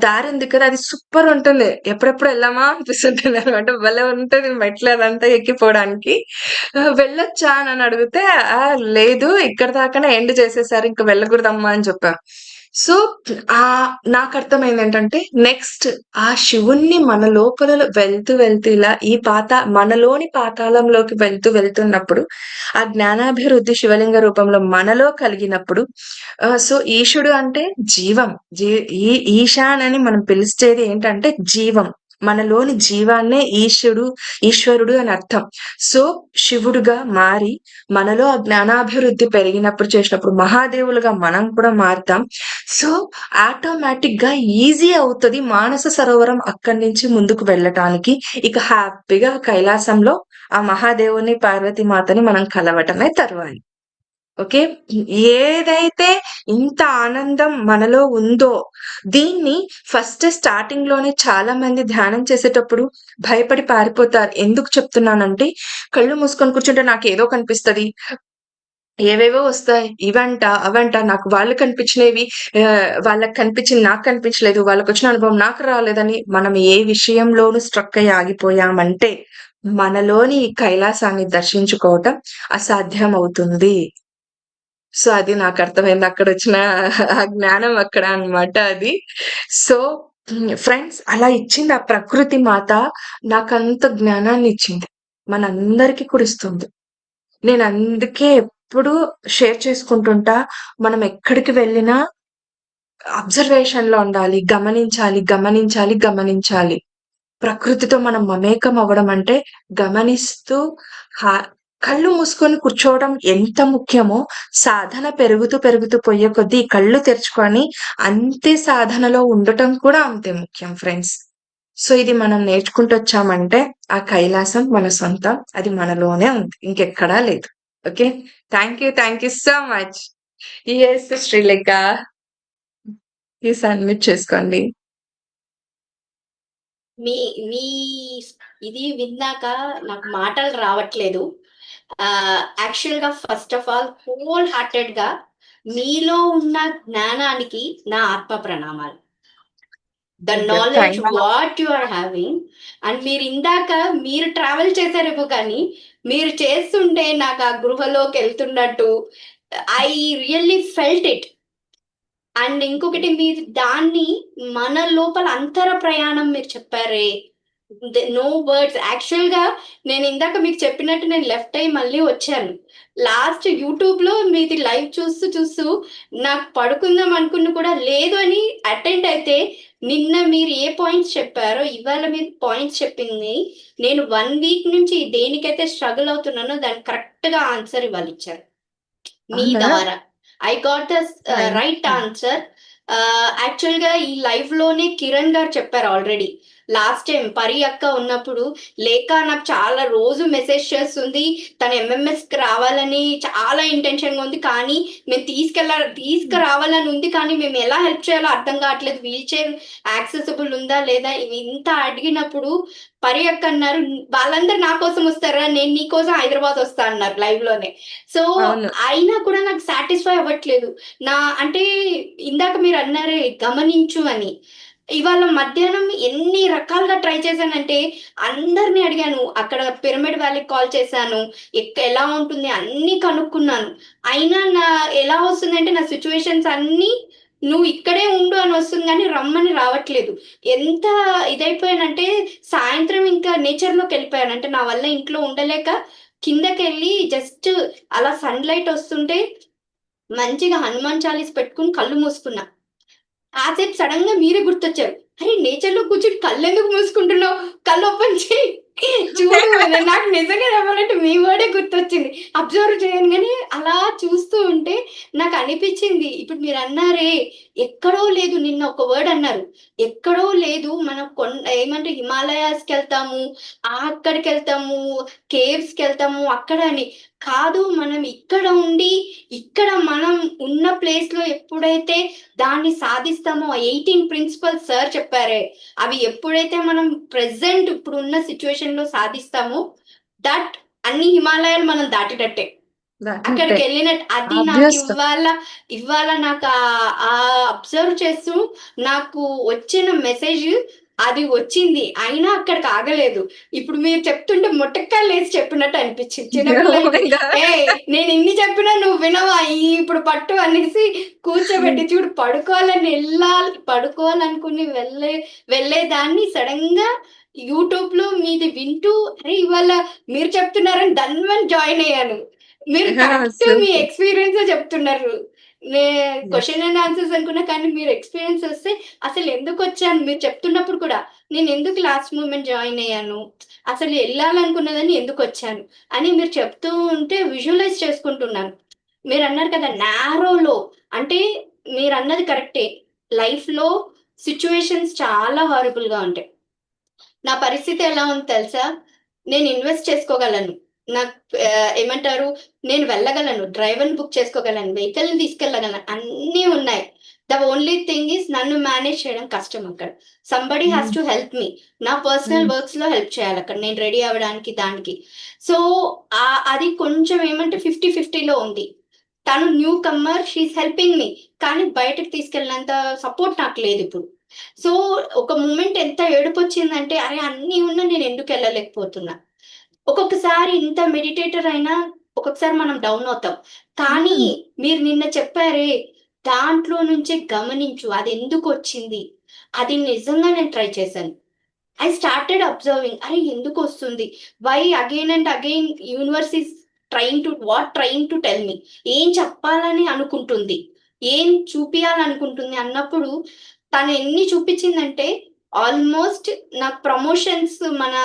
దారుంది కదా! అది సూపరుంటుంది. ఎప్పుడెప్పుడు ఎళ్దామా అనిపిస్తుంటుందనమాట. భలే ఉంటది మెట్లు అదంతా ఎక్కిపోవడానికి. వెళ్ళొచ్చా అని అడిగితే, లేదు ఇక్కడి దాకానే ఎండ్ చేసేసారు. ఇంక వెళ్ళకూడదమ్మా అని చెప్పా. సో, నాకర్థమైందేంటంటే నెక్స్ట్ ఆ శివుణ్ణి మన లోపల వెళ్తూ ఇలా మనలోని పాతాళంలోకి వెళ్తున్నప్పుడు ఆ జ్ఞానాభివృద్ధి శివలింగ రూపంలో మనలో కలిగినప్పుడు సో ఈశుడు అంటే జీవం. ఈశాన్ అని మనం పిలిచేది ఏంటంటే జీవం. మనలోని జీవాన్నే ఈశ్వరుడు అని అర్థం. సో శివుడుగా మారి మనలో ఆ జ్ఞానాభివృద్ధి పెరిగినప్పుడు చేసినప్పుడు మహాదేవులుగా మనం కూడా మారుతాం. సో ఆటోమేటిక్ గా ఈజీ అవుతది మానస సరోవరం అక్కడి నుంచి ముందుకు వెళ్ళటానికి. ఇక హ్యాపీగా కైలాసంలో ఆ మహాదేవుని పార్వతీమాతని మనం కలవటమే తరువాయి. ఓకే. ఏదైతే ఇంత ఆనందం మనలో ఉందో దీన్ని ఫస్ట్ స్టార్టింగ్ లోనే చాలా మంది ధ్యానం చేసేటప్పుడు భయపడి పారిపోతారు. ఎందుకు చెప్తున్నానంటే కళ్ళు మూసుకొని కూర్చుంటే నాకేదో కనిపిస్తది. ఏవేవో వస్తాయి. ఇవంట, అవంట, నాకు వాళ్ళు కనిపించినవి వాళ్ళకి కనిపించింది నాకు కనిపించలేదు. వాళ్ళకొచ్చిన అనుభవం నాకు రాలేదని మనం ఏ విషయంలోనూ స్ట్రక్ అయ్యి ఆగిపోయామంటే మనలోని కైలాసాన్ని దర్శించుకోవటం అసాధ్యమవుతుంది. సో అది నాకర్థమైంది. అక్కడొచ్చిన ఆ జ్ఞానం అక్కడ అన్నమాట అది. సో ఫ్రెండ్స్ అలా ఇచ్చింది ఆ ప్రకృతి మాత, నాకంత జ్ఞానాన్నిచ్చింది. మనందరికీ కూడా ఇస్తుంది. నేనందుకే ఎప్పుడూ షేర్ చేసుకుంటుంటా. మనం ఎక్కడికి వెళ్ళినా అబ్జర్వేషన్‌లో ఉండాలి. గమనించాలి. ప్రకృతితో మనం మమేకం అవ్వడం అంటే గమనిస్తూ హా కళ్ళు మూసుకొని కూర్చోవడం ఎంత ముఖ్యమో, సాధన పెరుగుతూ పోయే కొద్దీ కళ్ళు తెరుచుకొని అంతే సాధనలో ఉండటం కూడా అంతే ముఖ్యం ఫ్రెండ్స్. సో ఇది మనం నేర్చుకుంటొచ్చామంటే ఆ కైలాసం మన సొంతం. అది మనలోనే ఉంది. ఇంకెక్కడా లేదు. Okay. Thank you so much. Yes Srilekha. Please unmute చేసుకోండి. మీ మీ ఇది విన్నాక నాకు మాటలు రావట్లేదు. యాక్చువల్‌గా ఫస్ట్ ఆఫ్ ఆల్ హోల్ హార్టెడ్‌గా మీలో ఉన్న జ్ఞానానికి నా ఆత్మ ప్రణామాలు. The knowledge what you are having and మీరు ట్రావెల్ చేశారేమో కానీ మీరు చేస్తుంటే నాకు ఆ గృహలోకి వెళ్తున్నట్టు I really felt it. And ఇంకొకటి మీరు దాన్ని మన లోపల అంతర ప్రయాణం మీరు చెప్పారే, నో వర్డ్స్. యాక్చువల్‌గా నేను ఇందాక మీకు చెప్పినట్టు నేను లెఫ్ట్ అయ్యి మళ్ళీ వచ్చాను. లాస్ట్ యూట్యూబ్‌లో మీది లైవ్ చూస్తూ నాకు పడుకుందాం అనుకున్న కూడా లేదు అని అటెండ్ అయితే, నిన్న మీరు ఏ పాయింట్స్ చెప్పారో ఇవాళ మీరు పాయింట్స్ చెప్పింది నేను 1 వీక్ నుంచి దేనికైతే స్ట్రగుల్ అవుతున్నానో దానికి కరెక్ట్‌గా ఆన్సర్ ఇవాళ ఇచ్చారు. మీ అవునా? ద్వారా. I got the thank right you. Answer. యాక్చువల్‌గా ఈ లైవ్‌లోనే కిరణ్ గారు చెప్పారు ఆల్రెడీ. లాస్ట్ టైమ్ పరి అక్క ఉన్నప్పుడు, లేక నాకు చాలా రోజు మెసేజ్ చేస్తుంది. తను ఎంఎంఎస్‌కి రావాలని చాలా ఇంటెన్షన్‌గా ఉంది. కానీ మేము తీసుకురావాలని ఉంది. కానీ మేము ఎలా హెల్ప్ చేయాలో అర్థం కావట్లేదు. వీల్ చైర్ యాక్సెసిబుల్ ఉందా లేదా? ఇవి ఇంత అడిగినప్పుడు పరి అక్క అన్నారు, వాళ్ళందరూ నా కోసం వస్తారా? నేను నీ కోసం హైదరాబాద్ వస్తా అన్నారు లైవ్‌లోనే. సో, అవును. అయినా కూడా నాకు సాటిస్ఫై అవ్వట్లేదు. అంటే ఇందాక మీరు అన్నారే గమనించు అని. ఇవాళ మధ్యాహ్నం ఎన్ని రకాలుగా ట్రై చేశానంటే, అందరిని అడిగాను. అక్కడ పిరమిడ్ వ్యాలీకి కాల్ చేశాను. ఎలా ఉంటుంది అన్నీ కనుక్కున్నాను. అయినా ఎలా వస్తుందంటే నా సిట్యుయేషన్స్ అన్నీ నువ్వు ఇక్కడే ఉండు అని వస్తుంది గానీ రమ్మని రావట్లేదు. ఎంత ఇదైపోయానంటే సాయంత్రం ఇంకా నేచర్‌లోకెళ్ళిపోయాను. అంటే నా వల్ల ఇంట్లో ఉండలేక కిందకెళ్ళి జస్ట్ అలా సన్‌లైట్ వస్తుంటే మంచిగా హనుమాన్ చాలీస్ పెట్టుకొని కళ్ళు మూసుకున్నా. కాసేపు సడెన్‌గా మీరే గుర్తొచ్చారు. "అరే! నేచర్‌లో కూర్చొని కళ్ళెందుకు మూసుకుంటున్నావు? కళ్ళు ఓపెన్ చెయ్యి. చూడు" అని. నాకు నిజంగా చెప్పాలంటే మీ వర్డే గుర్తొచ్చింది. అబ్జర్వ్ చేయంగానే అలా చూస్తూ ఉంటే నాకనిపిచ్చింది. ఇప్పుడు మీరన్నారే, ఎక్కడో లేదు నిన్న ఒక వర్డ్ అన్నారు. ఎక్కడో లేదు మనం ఏమంటే హిమాలయాస్‌కెళ్తాము, అక్కడికెళ్తాము, కేవ్స్‌కెళ్తాము అక్కడ అని. కాదు, మనం ఇక్కడ ఉండి, ఇక్కడ మనం ఉన్న ప్లేస్‌లో ఎప్పుడైతే దాన్ని సాధిస్తామో, 18 ప్రిన్సిపల్స్ సార్ చెప్పారే, అవి ఎప్పుడైతే మనం ప్రెజెంట్ ఇప్పుడున్న సిట్యుయేషన్‌లో సాధిస్తామో, దట్ అన్ని హిమాలయాలు మనం దాటేటట్టే. దాటినట్టే. అక్కడికెళ్ళినట్టు అది నాకు ఆబ్వియస్. ఇవాళ నాకు అబ్జర్వ్ చేస్తూ నాకు వచ్చిన మెసేజ్ అది వచ్చింది. అయినా అక్కడికి ఆగలేదు. ఇప్పుడు మీరు చెప్తుంటే మొటిక్కాయలేసి చెప్పినట్టు అనిపించింది. ఓహ్ చిన్నపిల్లలకి, మై గాడ్! "ఏయ్! నేను ఇన్ని చెప్పినా నువ్వు వినవా? ఇప్పుడు పట్టు" అనేసి కూర్చోబెట్టి చూడు పడుకోవాలనుకుని వెళ్ళేదాన్ని సడెన్‌గా యూట్యూబ్‌లో మీది వింటూ, అరే! ఇవాళ మీరు చెప్తున్నారని ధన్వన్ జాయిన్ అయ్యాను. మీరు కరెక్ట్ మీ సూపర్. ఎక్స్‌పీరియన్సే చెప్తున్నారు. నే యెస్. క్వెషన్ అండ్ ఆన్సర్స్ అనుకున్నా కానీ మీరు ఎక్స్‌పీరియన్స్ వస్తే అసలెందుకొచ్చాను మీరు చెప్తున్నప్పుడు కూడా, నేనెందుకు లాస్ట్ మూమెంట్ జాయిన్ అయ్యాను? అసలు ఎళ్ళాలనుకున్నదాన్ని ఎందుకొచ్చాను? అని మీరు చెప్తూ ఉంటే విజువలైజ్ చేసుకుంటున్నాను. మీరన్నారు కదా! నారోలో అంటే మీరన్నది కరెక్టే. లైఫ్‌లో సిట్యుయేషన్స్ చాలా హారబుల్‌గా ఉంటాయి. నా పరిస్థితి ఎలా ఉంది తెలుసా? నేను ఇన్వెస్ట్ చేసుకోగలను. నాకు ఏమంటారు? నేను వెళ్ళగలను. డ్రైవర్‌ని బుక్ చేసుకోగలను. వెహికల్‌ని తీసుకెళ్ళగలను. అన్నీ ఉన్నాయి. ద ఓన్లీ థింగ్ ఈస్ నన్ను మేనేజ్ చేయడం కష్టం అక్కడ. సంబడీ హాస్ హ్మ్. To help me. నా పర్సనల్ హ్మ్. వర్క్స్‌లో హెల్ప్ చేయాలక్కడ. నేను రెడీ అవ్వడానికి దానికి. సో, అది కొంచెం ఏమంటే 50, 50లో ఉంది. తను newcomer, she is helping me. కానీ బయటకి తీసుకెళ్ళినంత సపోర్ట్ నాకు లేదిప్పుడు. సో, ఒక మూమెంట్ ఎంత ఏడుపొచ్చిందంటే, అరే! అన్నీ ఉన్నా నేనెందుకెళ్ళలేకపోతున్నా. ఒక్కొక్కసారి ఇంత మెడిటేటర్ అయినా ఒక్కొక్కసారి మనం డౌన్ అవుతాం. కానీ హ్మ్. మీరు నిన్న చెప్పారే, దాంట్లో నుంచే గమనించు అదెందుకొచ్చింది. అది నిజంగా నేను ట్రై చేశాను. I started observing. అరే! ఎందుకొస్తుంది? Why again and again universe is trying to tell me. ఏం చెప్పాలని అనుకుంటుంది? ఏం చూపియాలనుకుంటుంది అన్నప్పుడు తను ఎన్ని చూపించిందంటే ఆల్మోస్ట్ నాకు ప్రమోషన్స్ మన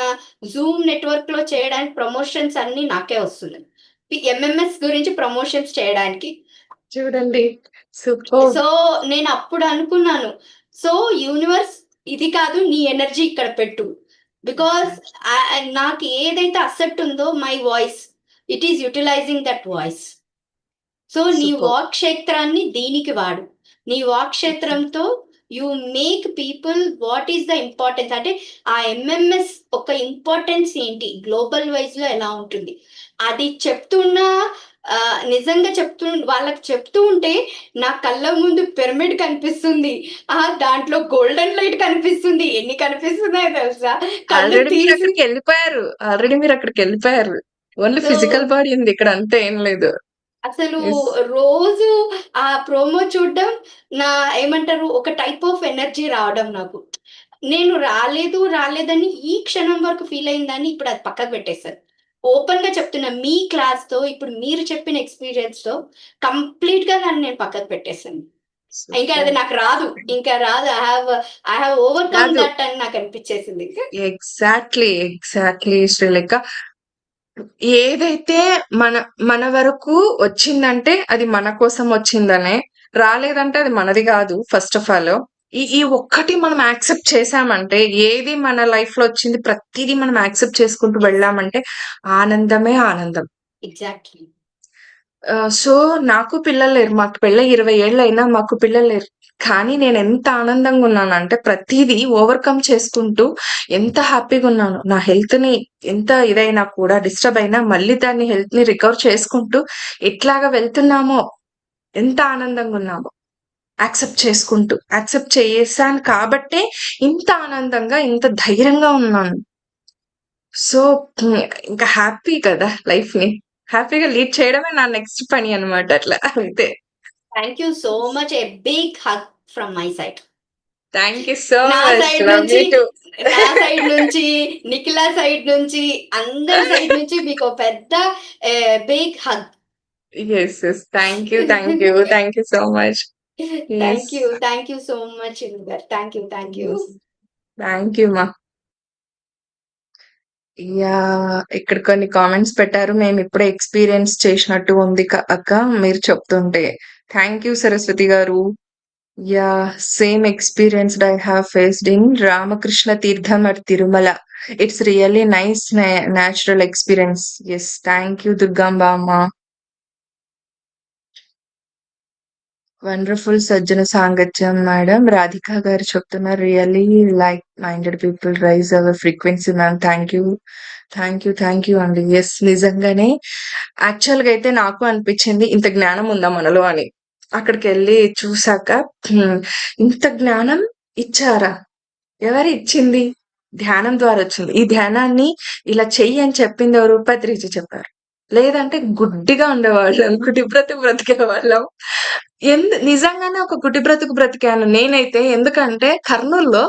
జూమ్ నెట్వర్క్‌లో చేయడానికి ప్రమోషన్స్ అన్నీ నాకే వస్తున్నాయి. ఎంఎంఎస్ గురించి ప్రమోషన్స్ చేయడానికి. చూడండి. సూపర్బ్! సో, నేనప్పుడు అనుకున్నాను. సో, యూనివర్స్ ఇది కాదు నీ ఎనర్జీ ఇక్కడ పెట్టు. బికాజ్ నాకు ఏదైతే అసెట్ ఉందో my voice. It is utilising that voice. So, నీ సూపర్బ్! వాక్ క్షేత్రాన్ని దీనికి వాడు. నీ వాక్ ఎగ్జాక్ట్. క్షేత్రంతో you make people what is the importance అంటే ఆ ఎంఎంఎస్ ఒక ఇంపార్టెన్స్ ఏంటి? గ్లోబల్ వైస్‌లో ఎలా ఉంటుంది? అది చెప్తున్నా నిజంగా వాళ్ళకి చెప్తూ ఉంటే నా కళ్ళ ముందు పిరమిడ్ కనిపిస్తుంది. దాంట్లో గోల్డెన్ లైట్ కనిపిస్తుంది. ఎన్ని కనిపిస్తున్నాయో తెలుసా? కళ్ళు ఆల్రెడీ తీసి మీరక్కడికెళ్ళిపోయారు. ఓన్లీ సో ఫిజికల్ బాడీ ఉంది. ఇక్కడ అంతే ఏం లేదు. అసలు యెస్. రోజు ఆ ప్రోమో చూడడం ఏమంటారు ఒక టైప్ ఆఫ్ ఎనర్జీ రావడం నాకు. నేను రాలేదని ఈ క్షణం వరకు ఫీల్ అయిందని ఇప్పుడు అది పక్కకు పెట్టేశారు. ఓపెన్ గా చెప్తున్నా, మీ క్లాస్ తో ఇప్పుడు మీరు చెప్పిన ఎక్స్పీరియన్స్ తో కంప్లీట్ గా దాన్ని నేను పక్కకు పెట్టేశాను. ఇంకా అది నాకు రాదు. ఐ హావ్ ఓవర్కమ్ కాదు. దట్ అని నాకు అనిపించేసింది. ఎగ్జాక్ట్లీ శ్రీలేఖ. ఏదైతే మన మన వరకు వచ్చిందంటే అది మన కోసం వచ్చిందనే, రాలేదంటే అది మనది కాదు. ఫస్ట్ ఆఫ్ ఆల్ ఈ ఒక్కటి మనం యాక్సెప్ట్ చేసామంటే, ఏది మన లైఫ్ లో వచ్చింది ప్రతిదీ మనం యాక్సెప్ట్ చేసుకుంటూ వెళ్ళామంటే ఆనందమే ఆనందం. ఎగ్జాక్ట్లీ. సో నాకు పిల్లలు లేరు. మాకు పెళ్ళై 20 ఏళ్ళైనా మాకు పిల్లలు లేరు. కానీ నేను ఎంత ఆనందంగా ఉన్నానంటే ప్రతిదీ ఓవర్కమ్ చేసుకుంటూ ఎంత హ్యాపీగా ఉన్నాను. నా హెల్త్ ని ఎంత ఇదైనా కూడా, డిస్టర్బ్ అయినా మళ్ళీ దాన్ని హెల్త్ ని రికవర్ చేసుకుంటూ ఎట్లాగా వెళ్తున్నామో, ఎంత ఆనందంగా ఉన్నామో యాక్సెప్ట్ చేసాను కాబట్టే ఇంత ఆనందంగా, ఇంత ధైర్యంగా ఉన్నాను. సో ఇంకా హ్యాపీ కదా లైఫ్ ని హ్యాపీగా లీడ్ చేయడమే నా నెక్స్ట్ పని అన్నమాట. అట్లా అంతే. Thank you so much. A big hug from my side. Thank you so నా మచ్. సైడ్ లవ్ నుంచి, యూ టూ. నా సైడ్ నుంచి, నిఖిలా సైడ్ నుంచి, అందరి సైడ్ నుంచి మీకు ఒక పెద్ద big hug. Yes, thank you so much. Thank you so much గారు. Thank you. థ్యాంక్ యూ మా. యా, ఇక్కడ కొన్ని కామెంట్స్ పెట్టారు. మేము ఇప్పుడే ఎక్స్పీరియన్స్ చేసినట్టు ఉంది అక్క మీరు చెప్తుంటే. థ్యాంక్ యూ సరస్వతి గారు. Yeah, same experienced I have faced in Ramakrishna Tirtham at Tirumala. It's really nice natural experience. Yes, thank you Durgamba అమ్మ. వండర్ఫుల్ సజ్జన సాంగత్యం మేడం. రాధిక గారు చెప్తున్నారు, really like minded people raise our frequency ma'am. Thank you అండి. ఎస్, నిజంగానే actual గా అయితే నాకు అనిపించింది ఇంత జ్ఞానం ఉందా మనలో అని. అక్కడికి వెళ్ళి చూసాక ఇంత జ్ఞానం ఇచ్చారా? ఎవరు ఇచ్చింది? ధ్యానం ద్వారా వచ్చింది. ఈ ధ్యానాన్ని ఇలా చెయ్యి అని చెప్పింది ఎవరు? పత్రిజీ చెప్పారు. లేదంటే గుడ్డిగా ఉండేవాళ్ళం, గుడి బ్రతికే వాళ్ళం. నిజంగానే ఒక గుడి బ్రతికాను నేనైతే. ఎందుకంటే కర్నూలులో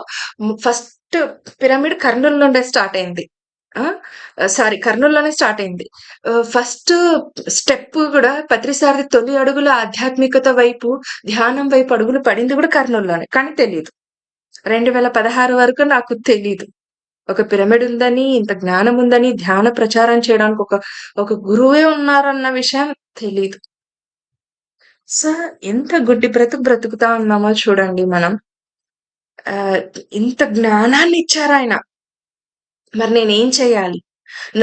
ఫస్ట్ పిరమిడ్ కర్నూలులోనే స్టార్ట్ అయింది. కర్నూలులోనే స్టార్ట్ అయింది. ఫస్ట్ స్టెప్ కూడా పత్రిసారథి తొలి అడుగుల ఆధ్యాత్మికత వైపు, ధ్యానం వైపు అడుగులు పడింది కూడా కర్నూలులోనే. కానీ తెలియదు. 2016 వరకు నాకు తెలీదు ఒక పిరమిడ్ ఉందని, ఇంత జ్ఞానం ఉందని, ధ్యాన ప్రచారం చేయడానికి ఒక గురువే ఉన్నారన్న విషయం తెలీదు. సో ఎంత గుడ్డి బ్రతుకుతా ఉన్నామో చూడండి మనం. ఇంత జ్ఞానాన్ని ఇచ్చారు ఆయన. మరి నేనేం చేయాలి?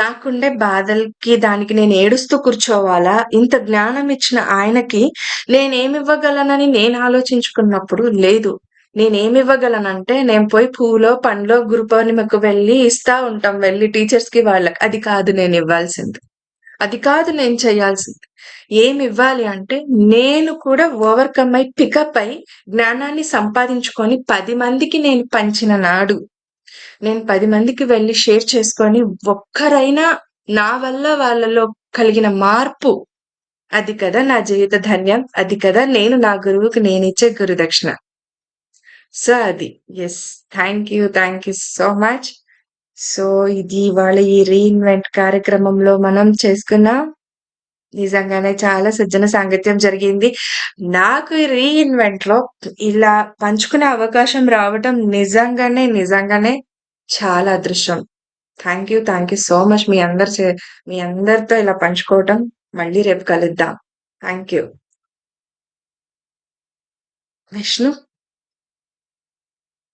నాకుండే బాధలకి దానికి నేను ఏడుస్తూ కూర్చోవాలా? ఇంత జ్ఞానం ఇచ్చిన ఆయనకి నేనేమివ్వగలనని నేను ఆలోచించుకున్నప్పుడు, లేదు, నేనేమివ్వగలనంటే నేను పోయి పూలో పండ్లో గురు పౌర్ణిమకు వెళ్ళి ఇస్తా ఉంటాం, వెళ్ళి టీచర్స్ కి వాళ్ళకి. అది కాదు నేను ఇవ్వాల్సింది. అది కాదు నేను చేయాల్సింది. ఏమి ఇవ్వాలి అంటే, నేను కూడా ఓవర్కమ్ అయి, పికప్ అయి, జ్ఞానాన్ని సంపాదించుకొని 10 మందికి నేను పంచిన నాడు, నేను 10 మందికి వెళ్ళి షేర్ చేసుకొని ఒక్కరైనా నా వల్ల వాళ్ళలో కలిగిన మార్పు, అది కదా నా జీవిత ధన్యం. అది కదా నేను నా గురువుకి నేనిచ్చే గురుదక్షిణ. సో అది. Yes, thank you so much. So ఇది ఇవాళ ఈ రీఇన్వెంట్ కార్యక్రమంలో మనం చేసుకున్న నిజంగానే చాలా సజ్జన సాంగత్యం జరిగింది. నాకు ఈ రీఇన్వెంట్ లో ఇలా పంచుకునే అవకాశం రావటం నిజంగానే చాలా అదృష్టం. Thank you so much. మీ అందరితో ఇలా పంచుకోవటం. మళ్ళీ రేపు కలుద్దాం. Thank you. విష్ణు.